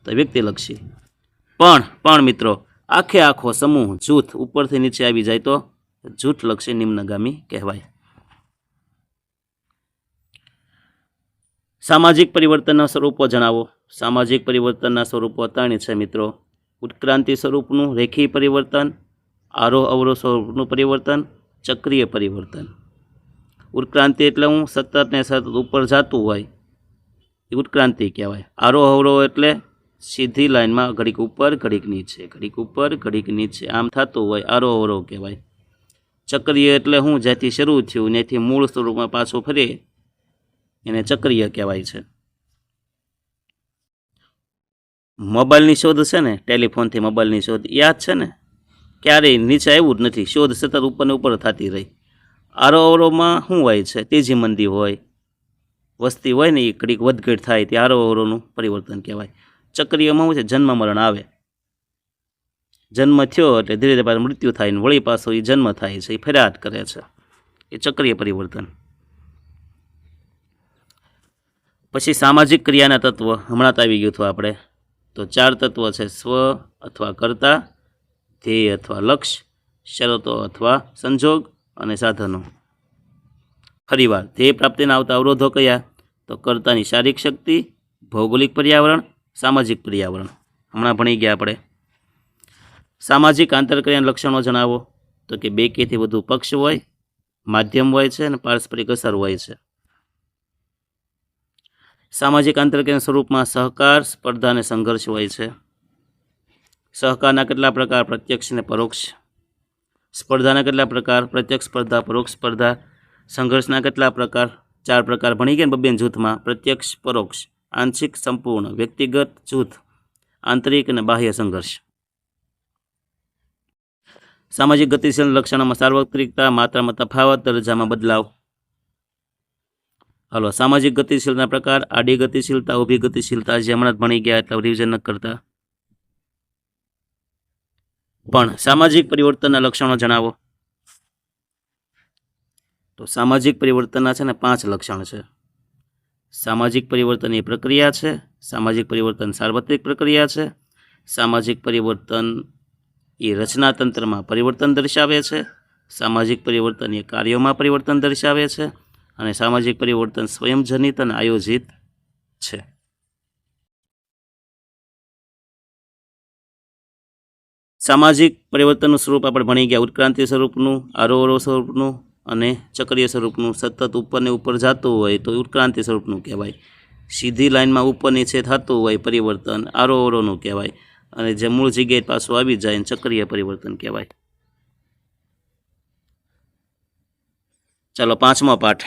તો વ્યક્તિલક્ષી. પણ મિત્રો, આખો સમૂહ, જૂથ ઉપરથી નીચે આવી જાય તો જૂથલક્ષી નિમ્નગામી કહેવાય. સામાજિક પરિવર્તનના સ્વરૂપો જણાવો. સામાજિક પરિવર્તનના સ્વરૂપો 3 છે મિત્રો. ઉત્ક્રાંતિ સ્વરૂપનું રેખીય પરિવર્તન, આરોહ અવરોહ સ્વરૂપનું પરિવર્તન, ચક્રીય પરિવર્તન. ઉત્ક્રાંતિ એટલે હું સતત ને સતત ઉપર જતું હોય એ ઉત્ક્રાંતિ કહેવાય. આરોહ અવરોહ એટલે સીધી લાઈનમાં ઘડીક ઉપર ઘડીક નીચે, ઘડીક ઉપર ઘડીક નીચે આમ થતું હોય, આરોહ અવરોહ કહેવાય. ચક્રીય એટલે હું જ્યાંથી શરૂ થયું ત્યાંથી મૂળ સ્વરૂપમાં પાછું ફરે એને ચક્રીય કહેવાય છે. મોબાઈલની શોધ છે ને, ટેલિફોનથી મોબાઈલની શોધ યાદ છે ને, ક્યારેય નીચે આવ્યું જ નથી, શોધ સતત ઉપરને ઉપર થતી રહી. આરોહ અવરોહમાં શું હોય છે? તેજી મંદી હોય, વસ્તી હોય ને એ ઘડીક વધઘટ થાય, તે આરોહ અવરોહનું પરિવર્તન કહેવાય. ચક્રીયમાં શું છે? જન્મ મરણ આવે, જન્મ થયો એટલે ધીરે ધીરે પાછું મૃત્યુ થાય ને વળી પાછો એ જન્મ થાય છે, એ ફરિયાદ કરે છે, એ ચક્રીય પરિવર્તન. પછી સામાજિક ક્રિયાના તત્વ હમણાં તો આવી ગયું હતું આપણે. તો 4 તત્વ છે: સ્વ અથવા કર્તા, ધ્યેય અથવા લક્ષ્ય, શરતો અથવા સંજોગ અને સાધનો. ફરીવાર, ધ્યેય પ્રાપ્તિના આવતા અવરોધો કયા? તો કર્તાની શારીરિક શક્તિ, ભૌગોલિક પર્યાવરણ, સામાજિક પર્યાવરણ. હમણાં ભણી ગયા આપણે. સામાજિક આંતરક્રિયાના લક્ષણો જણાવો. તો કે 2 કે થી વધુ પક્ષ હોય, માધ્યમ હોય છે અને પારસ્પરિક અસર હોય છે. સામાજિક આંતરક્રિયાના સ્વરૂપમાં સહકાર, સ્પર્ધા અને સંઘર્ષ હોય છે. સહકારના કેટલા પ્રકાર? પ્રત્યક્ષ અને પરોક્ષ. સ્પર્ધાના કેટલા પ્રકાર? પ્રત્યક્ષ સ્પર્ધા, પરોક્ષ સ્પર્ધા. સંઘર્ષના કેટલા પ્રકાર? 4 પ્રકાર ભણી ગયા ને બબ્બે જૂથમાં. પ્રત્યક્ષ, પરોક્ષ, આંશિક, સંપૂર્ણ, વ્યક્તિગત, જૂથ, આંતરિક અને બાહ્ય સંઘર્ષ. સામાજિક ગતિશીલ લક્ષણોમાં સાર્વત્રિકતા, માત્રામાં તફાવત, દરજ્જામાં બદલાવ. હાલો, સામાજિક ગતિશીલતાના પ્રકાર, આડી ગતિશીલતા, ઊભી ગતિશીલતા જે હમણાં જ ભણી ગયા એટલે રિવિઝન ન કરતા. પણ સામાજિક પરિવર્તનના લક્ષણો જણાવો. તો સામાજિક પરિવર્તનના છે ને 5 લક્ષણ છે. સામાજિક પરિવર્તન એ પ્રક્રિયા છે, સામાજિક પરિવર્તન સાર્વત્રિક પ્રક્રિયા છે, સામાજિક પરિવર્તન એ રચનાતંત્રમાં પરિવર્તન દર્શાવે છે, સામાજિક પરિવર્તન એ કાર્યોમાં પરિવર્તન દર્શાવે છે, અને સામાજિક પરિવર્તન સ્વયંજનિત અને આયોજિત છે. સામાજિક પરિવર્તનનું સ્વરૂપ આપણે ભણી ગયા. ઉત્ક્રાંતિ સ્વરૂપનું, આરોહણ સ્વરૂપનું અને ચક્રીય સ્વરૂપનું. સતત ઉપરને ઉપર જતું હોય તો ઉત્ક્રાંતિ સ્વરૂપનું કહેવાય. સીધી લાઇનમાં ઉપર નીચે થતું હોય પરિવર્તન આરોહણનું કહેવાય, અને જે મૂળ જગ્યાએ પાછું આવી જાય ચક્રીય પરિવર્તન કહેવાય. ચાલો, 5મો પાઠ,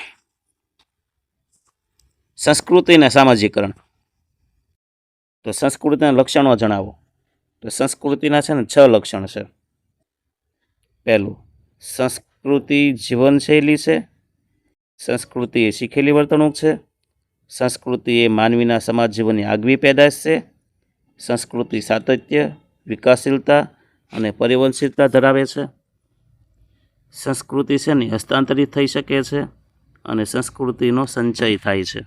સંસ્કૃતિ અને સામાજિકરણ. તો સંસ્કૃતિના લક્ષણો જણાવો. તો સંસ્કૃતિના છે ને 6 લક્ષણ છે. પહેલું, સંસ્કૃતિ જીવનશૈલી છે. સંસ્કૃતિ એ શીખેલી વર્તણૂક છે. સંસ્કૃતિ એ માનવીના સમાજ જીવનની આગવી પેદાશ છે. સંસ્કૃતિ સાતત્ય, વિકાસશીલતા અને પરિવર્તનશીલતા ધરાવે છે. સંસ્કૃતિ છે ને હસ્તાંતરિત થઈ શકે છે, અને સંસ્કૃતિનો સંચય થાય છે.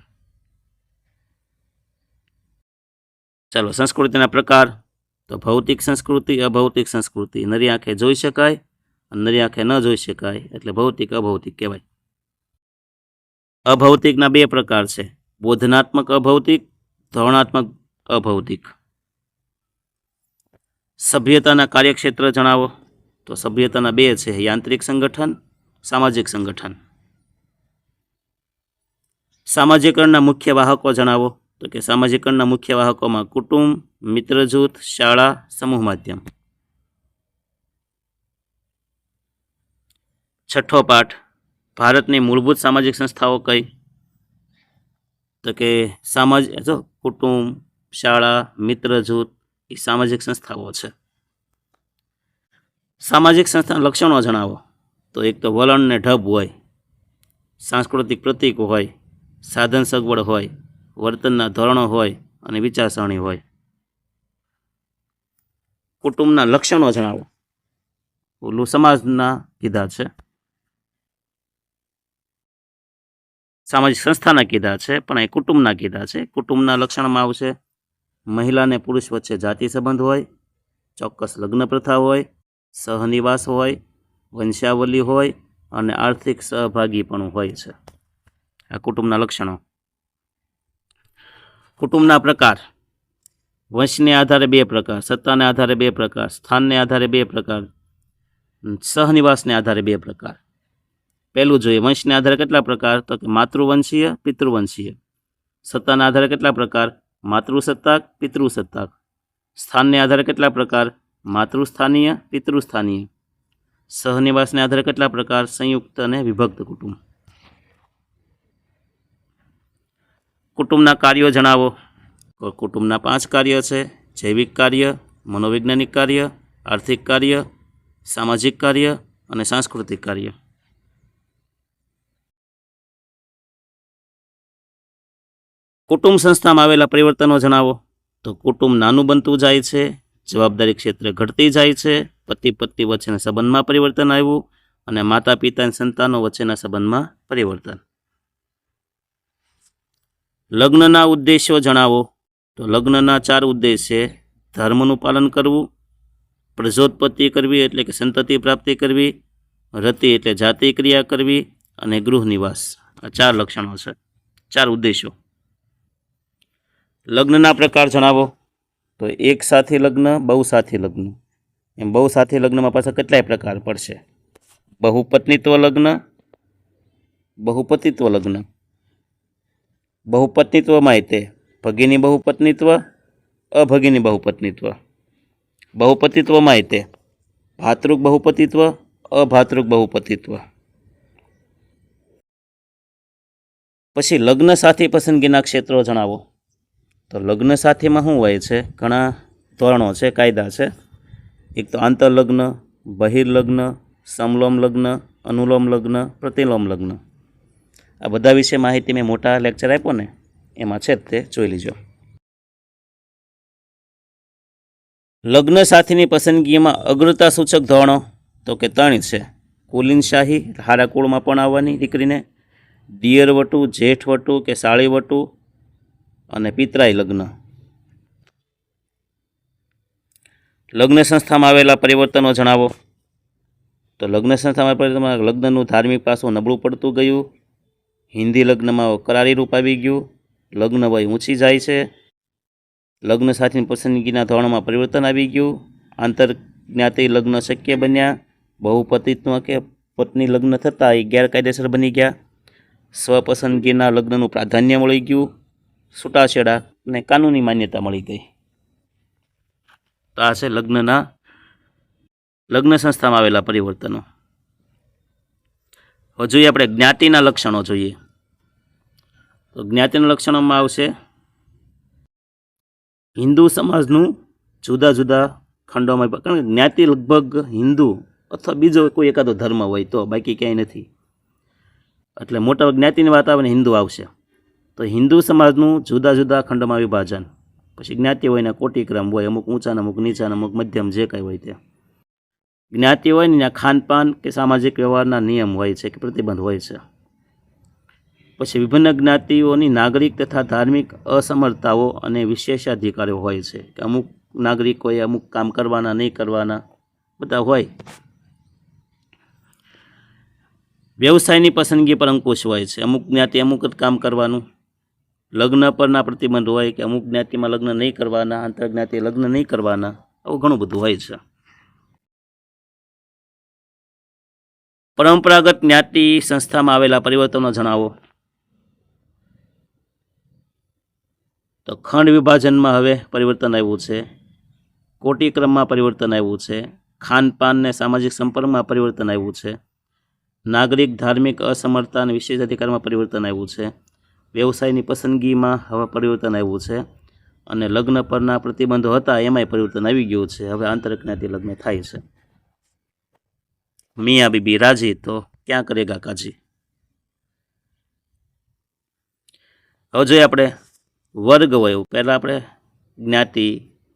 ચાલો, સંસ્કૃતિના પ્રકાર. તો ભૌતિક સંસ્કૃતિ, અભૌતિક સંસ્કૃતિ. નરી આંખે જોઈ શકાય અને નરી આંખે ન જોઈ શકાય એટલે ભૌતિક અભૌતિક કહેવાય. અભૌતિકના 2 પ્રકાર છે, બોધનાત્મક અભૌતિક, ધોરણાત્મક અભૌતિક. સભ્યતાના કાર્યક્ષેત્ર જણાવો. તો સભ્યતાના 2 છે, યાંત્રિક સંગઠન, સામાજિક સંગઠન. સામાજિકરણના મુખ્ય વાહકો જણાવો. તો કે સામાજિકરણના મુખ્ય વાહકોમાં કુટુંબ, મિત્ર જૂથ, શાળા, સમૂહ માધ્યમ. 6ઠ્ઠો પાઠ, ભારતની મૂળભૂત સામાજિક સંસ્થાઓ કઈ. તો કે કુટુંબ, શાળા, મિત્ર જૂથ એ સામાજિક સંસ્થાઓ છે. સામાજિક સંસ્થાના લક્ષણો જણાવો. તો એક તો વલણ ને ઢબ હોય, સાંસ્કૃતિક પ્રતીક હોય, સાધન સગવડ હોય, વર્તનના ધોરણો હોય અને વિચારસરણી હોય. કુટુંબના લક્ષણો જણાવો. ઓલું સમાજના કીધા છે, સામાજિક સંસ્થાના કીધા છે, પણ એ કુટુંબના કીધા છે. કુટુંબના લક્ષણમાં આવશે મહિલા અને પુરુષ વચ્ચે જાતિ સંબંધ હોય, ચોક્કસ લગ્ન પ્રથા હોય, સહનિવાસ હોય, વંશાવલી હોય અને આર્થિક સહભાગીપણું હોય છે. આ કુટુંબના લક્ષણો. કુટુંબના પ્રકાર. વંશને આધારે 2 પ્રકાર, સત્તાને આધારે 2 પ્રકાર, સ્થાનને આધારે 2 પ્રકાર, સહનિવાસને આધારે 2 પ્રકાર. પહેલું જોઈએ, વંશને આધારે કેટલા પ્રકાર. તો કે માતૃવંશીય, પિતૃવંશીય. સત્તાના આધારે કેટલા પ્રકાર. માતૃસત્તાક, પિતૃસત્તાક. સ્થાનને આધારે કેટલા પ્રકાર. માતૃસ્થાનીય, પિતૃસ્થાનીય. સહનિવાસને આધારે કેટલા પ્રકાર. સંયુક્ત અને વિભક્ત કુટુંબ. કુટુંબના કાર્યો જણાવો. કુટુંબના 5 કાર્ય છે, જૈવિક કાર્ય, મનોવૈજ્ઞાનિક કાર્ય, આર્થિક કાર્ય, સામાજિક કાર્ય અને સાંસ્કૃતિક કાર્ય. કુટુંબ સંસ્થામાં આવેલા પરિવર્તનો જણાવો. તો કુટુંબ નાનું બનતું જાય છે, જવાબદારી ક્ષેત્રે ઘટતી જાય છે, પતિ પત્ની વચ્ચેના સંબંધમાં પરિવર્તન આવ્યું અને માતા પિતા અને સંતાનો વચ્ચેના સંબંધમાં પરિવર્તન. લગ્નના ઉદ્દેશ્યો જણાવો. તો લગ્નના 4 ઉદ્દેશ છે, ધર્મનું પાલન કરવું, પ્રજોત્પત્તિ કરવી એટલે કે સંતતિ પ્રાપ્તિ કરવી, રતિ એટલે જાતિ ક્રિયા કરવી અને ગૃહ નિવાસ. આ 4 લક્ષણો છે, 4 ઉદ્દેશો. લગ્નના પ્રકાર જણાવો. તો એક સાથી લગ્ન, બહુ સાથી લગ્ન. એમ બહુ સાથી લગ્નમાં પાછા કેટલાય પ્રકાર પડશે. બહુપત્નીત્વ લગ્ન, બહુપતિત્વ લગ્ન. બહુપત્નીત્વમાં તે ભગીની બહુપત્નીત્વ, અભગીની બહુપત્નીત્વ. બહુપતિત્વમાં તે ભાતૃક બહુપતિત્વ, અભાતૃક બહુપતિત્વ. પછી લગ્ન સાથી પસંદગીના ક્ષેત્રો જણાવો. તો લગ્ન સાથીમાં શું હોય છે, ઘણા ધોરણો છે, કાયદા છે. એક તો આંતરલગ્ન, બહિર્લગ્ન, સમલોમ લગ્ન, અનુલોમ લગ્ન, પ્રતિલોમ લગ્ન. આ બધા વિશે માહિતી મેં મોટા લેક્ચર આપ્યો ને એમાં છે તે જોઈ લીજો. લગ્ન સાથીની પસંદગીમાં અગ્રતા સૂચક ધોરણો તો કે 3 છે. કુલીનશાહી, હારા કુળમાં પણ આવવાની દીકરીને, દિયર વટુ, જેઠ વટુ કે સાળી વટુ અને પિતરાઈ લગ્ન. લગ્ન સંસ્થામાં આવેલા પરિવર્તનો જણાવો. તો લગ્ન સંસ્થામાં પરિવર્તનમાં લગ્નનું ધાર્મિક પાસું નબળું પડતું ગયું, હિન્દી લગ્નમાં કરારી રૂપ આવી ગયું, લગ્ન વય ઊંચી જાય છે, લગ્ન સાથીની પસંદગીના ધોરણમાં પરિવર્તન આવી ગયું, આંતરજ્ઞાતિ લગ્ન શક્ય બન્યા, બહુપતિત્વ કે પત્ની લગ્ન થતાં એ ગેરકાયદેસર બની ગયા, સ્વપસંદગીના લગ્નનું પ્રાધાન્ય મળી ગયું, છૂટાછેડા ને કાનૂની માન્યતા મળી ગઈ. તો આ છે લગ્ન સંસ્થામાં આવેલા પરિવર્તનો. હવે જોઈએ આપણે જ્ઞાતિના લક્ષણો જોઈએ. તો જ્ઞાતિના લક્ષણોમાં આવશે હિન્દુ સમાજનું જુદા જુદા ખંડોમાં, કારણ કે જ્ઞાતિ લગભગ હિન્દુ અથવા બીજો કોઈ એકાદો ધર્મ હોય તો, બાકી ક્યાંય નથી. એટલે મોટા જ્ઞાતિની વાત આવે ને હિન્દુ આવશે. તો હિન્દુ સમાજનું જુદા જુદા ખંડમાં વિભાજન. પછી જ્ઞાતિ હોય ને કોટિક્રમ હોય, અમુક ઊંચા ને અમુક નીચા ને અમુક મધ્યમ, જે કાંઈ હોય તે. જ્ઞાતિ હોય ને ત્યાં ખાનપાન કે સામાજિક વ્યવહારના નિયમ હોય છે કે પ્રતિબંધ હોય છે. પછી વિભિન્ન જ્ઞાતિઓની નાગરિક તથા ધાર્મિક અસમર્થતાઓ અને વિશેષાધિકારો હોય છે કે અમુક નાગરિકોએ અમુક કામ કરવાના, નહીં કરવાના, બધા હોય. વ્યવસાયની પસંદગી પર અંકુશ હોય છે. અમુક જ્ઞાતિ અમુક જ કામ કરવાનું. લગ્ન પરના પ્રતિબંધ હોય કે અમુક જ્ઞાતિમાં લગ્ન નહીં કરવાના, આંતરજ્ઞાતિ લગ્ન નહીં કરવાના, આવું ઘણું બધું હોય છે. પરંપરાગત જ્ઞાતિ સંસ્થામાં આવેલા પરિવર્તનો જણાવો. તો ખંડ વિભાજનમાં હવે પરિવર્તન આવ્યું છે, કોટિક્રમમાં પરિવર્તન આવ્યું છે, ખાનપાન ને સામાજિક સંપર્કમાં પરિવર્તન આવ્યું છે, નાગરિક ધાર્મિક અસમર્થતા અને વિશેષ અધિકારમાં પરિવર્તન આવ્યું છે, વ્યવસાયની પસંદગીમાં હવે પરિવર્તન આવ્યું છે, અને લગ્ન પરના પ્રતિબંધો હતા એમાંય પરિવર્તન આવી ગયું છે. હવે આંતરજ્ઞાતિ લગ્ન થાય છે. મિયા બીબી રાજી તો ક્યાં કરેગા કાજી. હવે જોઈએ આપણે વર્ગ વય. પહેલાં આપણે જ્ઞાતિ,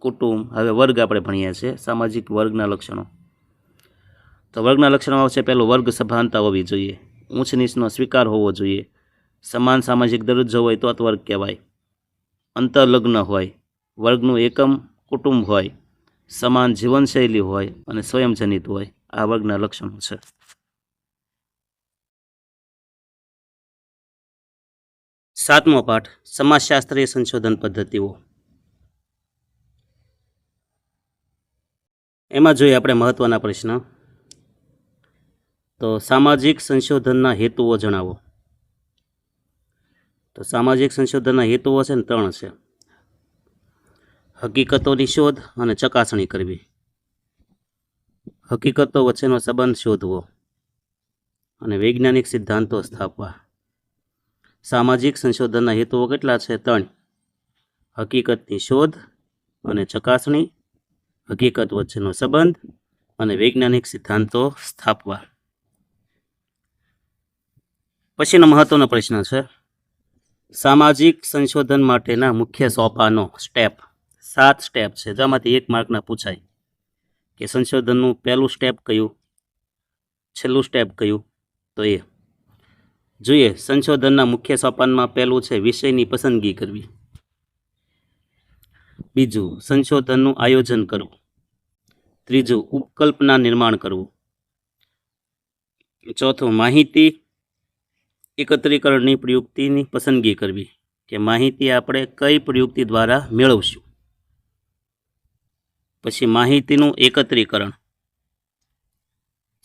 કુટુંબ, હવે વર્ગ આપણે ભણીએ છીએ, સામાજિક વર્ગના લક્ષણો. તો વર્ગના લક્ષણો આવશે પહેલું વર્ગ સભાનતા હોવી જોઈએ, ઊંચ નીચનો સ્વીકાર હોવો જોઈએ, સમાન સામાજિક દરજ્જો હોય તો જ વર્ગ કહેવાય, અંતરલગ્ન હોય, વર્ગનું એકમ કુટુંબ હોય, સમાન જીવનશૈલી હોય અને સ્વયંજનિત હોય. આ વર્ગના લક્ષણો છે. સાતમો પાઠ સમાજશાસ્ત્રીય સંશોધન પદ્ધતિઓ. એમાં જોઈએ આપણે મહત્વના પ્રશ્ન. તો સામાજિક સંશોધનના હેતુઓ જણાવો. તો સામાજિક સંશોધનના હેતુઓ છે ને 3 છે. હકીકતોની શોધ અને ચકાસણી કરવી, હકીકતો વચ્ચેનો સંબંધ શોધવો અને વૈજ્ઞાનિક સિદ્ધાંતો સ્થાપવા. સામાજિક સંશોધનના હેતુઓ કેટલા છે? 3. હકીકતની શોધ અને ચકાસણી, હકીકત વચ્ચેનો સંબંધ અને વૈજ્ઞાનિક સિદ્ધાંતો સ્થાપવા. પછીનો મહત્વનો પ્રશ્ન છે સામાજિક સંશોધન માટેના મુખ્ય સોપાનો, સ્ટેપ. 7 સ્ટેપ છે, જેમાંથી 1 માર્કના પૂછાય કે સંશોધનનું પહેલું સ્ટેપ કયું, છેલ્લું સ્ટેપ કયું. તો એ જોઈએ. સંશોધનના મુખ્ય સોપાનમાં પહેલું છે વિષયની પસંદગી કરવી. બીજું સંશોધનનું આયોજન કરવું. ત્રીજું ઉપકલ્પના નિર્માણ કરવું. ચોથું માહિતી એકત્રીકરણની પ્રયુક્તિની પસંદગી કરવી કે માહિતી આપણે કઈ પ્રયુક્તિ દ્વારા મેળવશું. પછી માહિતીનું એકત્રીકરણ.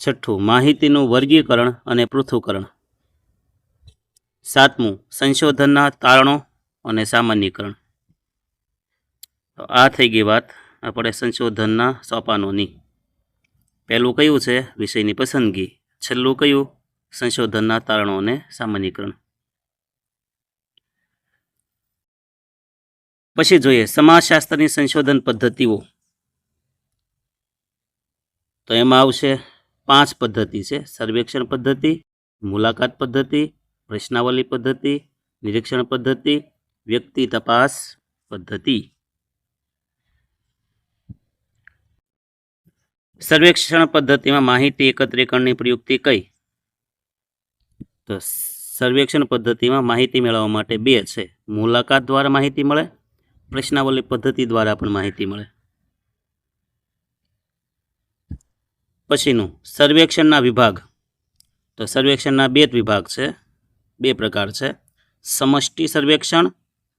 છઠ્ઠું માહિતીનું વર્ગીકરણ અને પૃથ્થકરણ. 7મું સંશોધનના તારણો અને સામાન્યીકરણ. તો આ થઈ ગઈ વાત આપણે સંશોધનના સોપાનોની. પહેલું કયું છે? વિષયની પસંદગી. છેલ્લું કયું? સંશોધનના તારણો અને સામાન્યીકરણ. પછી જોઈએ સમાજશાસ્ત્રની સંશોધન પદ્ધતિઓ. તો એમાં આવશે 5 પદ્ધતિ છે. સર્વેક્ષણ પદ્ધતિ, મુલાકાત પદ્ધતિ, પ્રશ્નાવલી પદ્ધતિ, નિરીક્ષણ પદ્ધતિ, વ્યક્તિ તપાસ પદ્ધતિ. સર્વેક્ષણ પદ્ધતિમાં માહિતી એકત્રીકરણની પ્રયુક્તિ કઈ? તો સર્વેક્ષણ પદ્ધતિમાં માહિતી મેળવવા માટે બે છે. મુલાકાત દ્વારા માહિતી મળે, પ્રશ્નાવલી પદ્ધતિ દ્વારા પણ માહિતી મળે. પછીનું સર્વેક્ષણના વિભાગ. તો સર્વેક્ષણના બે વિભાગ છે, બે પ્રકાર છે. સમષ્ટિ સર્વેક્ષણ,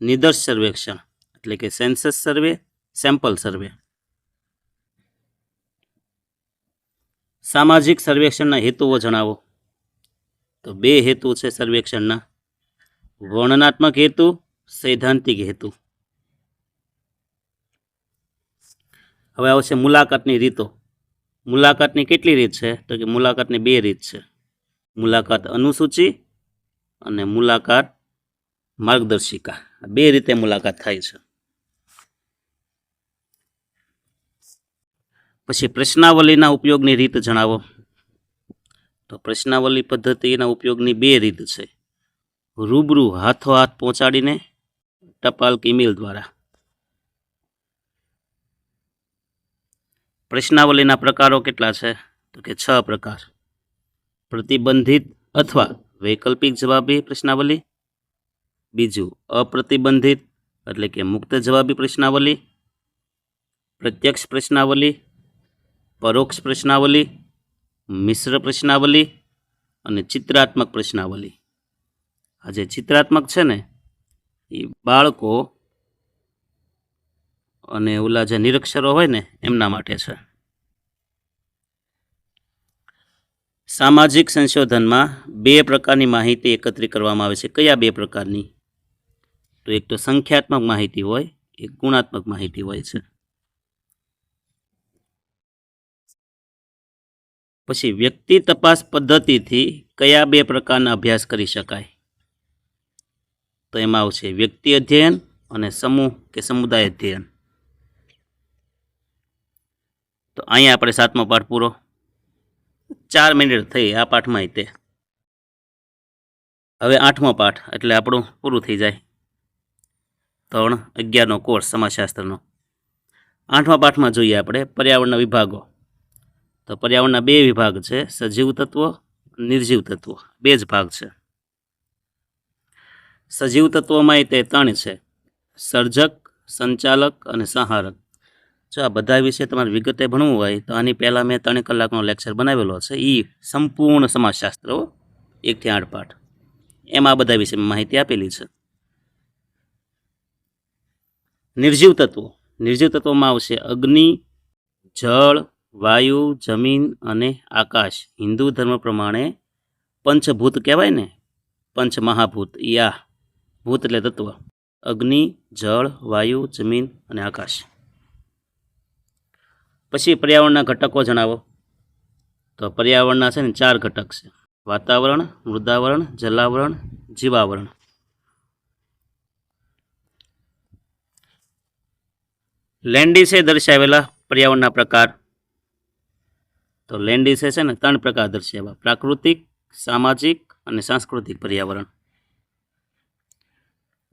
નિદર્શ સર્વેક્ષણ એટલે કે સેન્સસ સર્વે, સેમ્પલ સર્વે. સામાજિક સર્વેક્ષણના હેતુઓ જણાવો. તો બે હેતુ છે સર્વેક્ષણના, વર્ણનાત્મક હેતુ, સૈદ્ધાંતિક હેતુ. હવે આવશે મુલાકાતની રીતો. મુલાકાતની કેટલી રીત છે? તો કે મુલાકાતની બે રીત છે. મુલાકાત અનુસૂચિ અને મુલાકાત માર્ગદર્શિકા. બે રીતે મુલાકાત થાય છે. પછી પ્રશ્નાવલીના ઉપયોગની રીત જણાવો. તો પ્રશ્નાવલી પદ્ધતિના ઉપયોગની બે રીત છે. રૂબરૂ હાથોહાથ પહોંચાડીને, ટપાલ કે ઈમેલ દ્વારા. પ્રશ્નાવલીના પ્રકારો કેટલા છે? તો કે 6 પ્રકાર. પ્રતિબંધિત અથવા વૈકલ્પિક જવાબી પ્રશ્નાવલી, બીજું અપ્રતિબંધિત એટલે કે મુક્ત જવાબી પ્રશ્નાવલી, પ્રત્યક્ષ પ્રશ્નાવલી, પરોક્ષ પ્રશ્નાવલી, મિશ્ર પ્રશ્નાવલી અને ચિત્રાત્મક પ્રશ્નાવલી. આ જે ચિત્રાત્મક છે ને એ બાળકો અને ઓલા જે નિરક્ષરો હોય ને એમના માટે છે. સામાજિક સંશોધનમાં બે પ્રકારની માહિતી એકત્રિત કરવામાં આવે છે. કયા બે પ્રકારની? તો એક તો સંખ્યાત્મક માહિતી હોય, એક ગુણાત્મક માહિતી હોય છે. પછી વ્યક્તિ તપાસ પદ્ધતિથી કયા બે પ્રકારના અભ્યાસ કરી શકાય? તો એમાં આવશે વ્યક્તિ અધ્યયન અને સમૂહ કે સમુદાય અધ્યયન. તો અહીંયા આપણે 7મો પાઠ પૂરો. 4 મિનિટ થઈ આ પાઠમાં. તે હવે 8મો પાઠ એટલે આપણું પૂરું થઈ જાય. 3-11નો કોર્સ સમાજશાસ્ત્રનો. 8મા પાઠમાં જોઈએ આપણે પર્યાવરણના વિભાગો. તો પર્યાવરણના બે વિભાગ છે, સજીવ તત્વો, નિર્જીવ તત્વો. બે જ ભાગ છે. સજીવ તત્વોમાં તે 3 છે: સર્જક, સંચાલક અને સંહારક. જો આ બધા વિશે તમારે વિગતે ભણવું હોય તો આની પહેલાં મેં 3 કલાકનો લેક્ચર બનાવેલો છે. એ સંપૂર્ણ સમાજશાસ્ત્ર 1 થી 8 પાઠ, એમાં આ બધા વિશે માહિતી આપેલી છે. નિર્જીવ તત્વો. નિર્જીવ તત્વોમાં આવશે અગ્નિ, જળ, વાયુ, જમીન અને આકાશ. હિન્દુ ધર્મ પ્રમાણે પંચભૂત કહેવાય ને, પંચ મહાભૂત. યા ભૂત એટલે તત્વ. અગ્નિ, જળ, વાયુ, જમીન અને આકાશ. પછી પર્યાવરણના ઘટકો જણાવો. તો પર્યાવરણના છે ને 4 ઘટક છે: વાતાવરણ, મૃદાવરણ, જલાવરણ, જીવાવરણ. લેન્ડિસે દર્શાવેલા પર્યાવરણના પ્રકાર. તો લેન્ડિસે છે ને 3 પ્રકાર દર્શાવ્યા: પ્રાકૃતિક, સામાજિક અને સાંસ્કૃતિક પર્યાવરણ.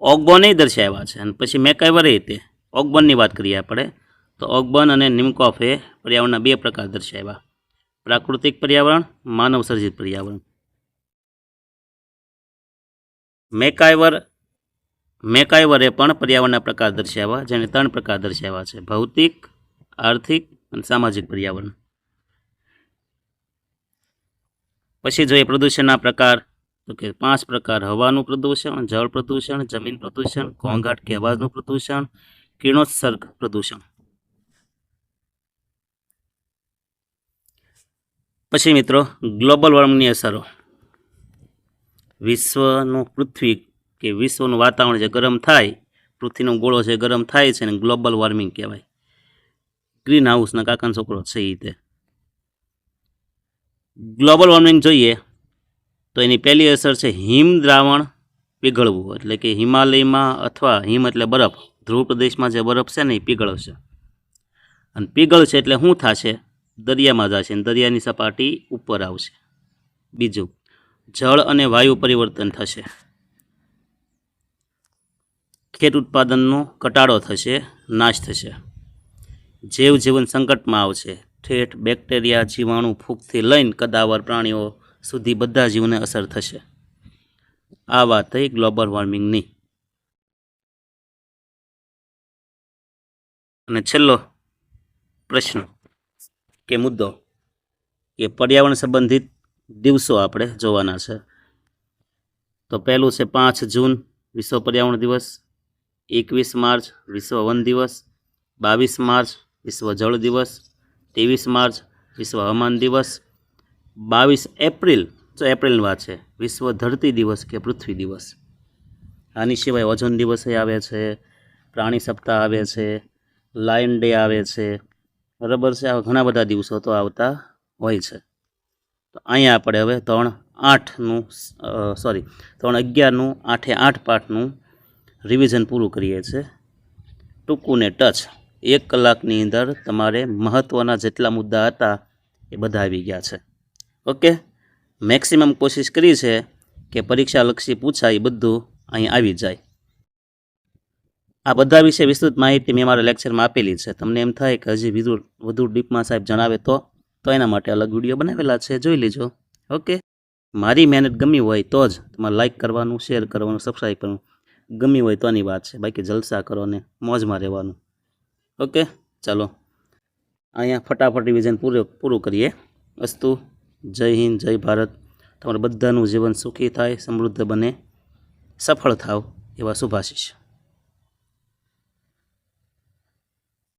ઓગબોને દર્શાવ્યા છે. અને પછી મેકાઇવરે તે ઓગબનની વાત કરીએ આપણે તો ઓગબન અને નિમકોફે પર્યાવરણના 2 પ્રકાર દર્શાવ્યા: પ્રાકૃતિક પર્યાવરણ, માનવ સર્જિત પર્યાવરણ. મેકાઇવરે પણ પર્યાવરણના પ્રકાર દર્શાવ્યા, જેને 3 પ્રકાર દર્શાવ્યા છે: ભૌતિક, આર્થિક અને સામાજિક પર્યાવરણ. પછી જોઈએ પ્રદૂષણના પ્રકાર. તો કે 5 પ્રકાર: હવાનું પ્રદૂષણ, જળ પ્રદૂષણ, જમીન પ્રદૂષણ, ઘોંઘાટ કે અવાજનું પ્રદૂષણ, કિરણોત્સર્ગ પ્રદૂષણ. પછી મિત્રો ગ્લોબલ વોર્મિંગની અસરો. વિશ્વનું પૃથ્વી કે વિશ્વનું વાતાવરણ જે ગરમ થાય, પૃથ્વીનો ગોળો જે ગરમ થાય છે ને ગ્લોબલ વોર્મિંગ કહેવાય. ગ્રીન હાઉસના કાકાનો છોકરો છે એ તે. ગ્લોબલ વોર્મિંગ જોઈએ તો એની પહેલી અસર છે હિમ દ્રાવણ પીગળવું. એટલે કે હિમાલયમાં અથવા હિમ એટલે બરફ, ધ્રુવ પ્રદેશમાં જે બરફ છે ને એ પીગળશે. અને પીગળશે એટલે શું થશે? દરિયામાં જશે અને દરિયાની સપાટી ઉપર આવશે. બીજું, જળ અને વાયુ પરિવર્તન થશે, ખેત ઉત્પાદનનો ઘટાડો થશે, નાશ થશે, જૈવ જીવન સંકટમાં આવશે, ઠેઠ બેક્ટેરિયા, જીવાણુ, ફૂગથી લઈને કદાવર પ્રાણીઓ સુધી બધા જીવને અસર થશે. આ વાત થઈ ગ્લોબલ વોર્મિંગની. અને છેલ્લો પ્રશ્ન કે મુદ્દો કે પર્યાવરણ સંબંધિત દિવસો આપણે જોવાના છે. તો પહેલું છે 5 જૂન વિશ્વ પર્યાવરણ દિવસ, 21 માર્ચ વિશ્વ વન દિવસ, 22 માર્ચ વિશ્વ જળ દિવસ, 23 માર્ચ વિશ્વ હવામાન દિવસ, 22 એપ્રિલ, જો એપ્રિલની વાત છે, વિશ્વ ધરતી દિવસ કે પૃથ્વી દિવસ. આની સિવાય ઓઝોન દિવસ આવે છે, પ્રાણી સપ્તાહ આવે છે, લાયન ડે આવે છે, બરાબર છે. આવા ઘણા બધા દિવસો તો આવતા હોય છે. તો અહીંયા આપણે હવે 3/8નું 3/11નું 8/8 પાઠનું રિવિઝન પૂરું કરીએ છીએ. ટૂંકું ને ટચ 1 કલાકની અંદર તમારે મહત્ત્વના જેટલા મુદ્દા હતા એ બધા આવી ગયા છે. ઓકે, મેક્સિમમ કોશિશ કરી છે કે પરીક્ષાલક્ષી પૂછાય એ બધું અહીં આવી જાય. આ બધા વિશે વિસ્તૃત માહિતી મેં મારા લેક્ચરમાં આપેલી છે. તમને એમ થાય કે હજી વધુ ડીપમાં સાહેબ જણાવે તો એના માટે અલગ વિડીયો બનાવેલા છે, જોઈ લેજો. ઓકે, મારી મહેનત ગમી હોય તો જ તમારે લાઇક કરવાનું, શેર કરવાનું, સબસ્ક્રાઈબ કરવાનું. ગમી હોય તોની વાત છે, બાકી જલસા કરો ને મોજમાં રહેવાનું. ઓકે, ચાલો અહીંયા ફટાફટ રિવિઝન પૂરું કરીએ. અસ્તુ, જય હિન્દ, જય ભારત. તમારું બધાનું જીવન સુખી થાય, સમૃદ્ધ બને, સફળ થાવ એવા શુભાશીષ.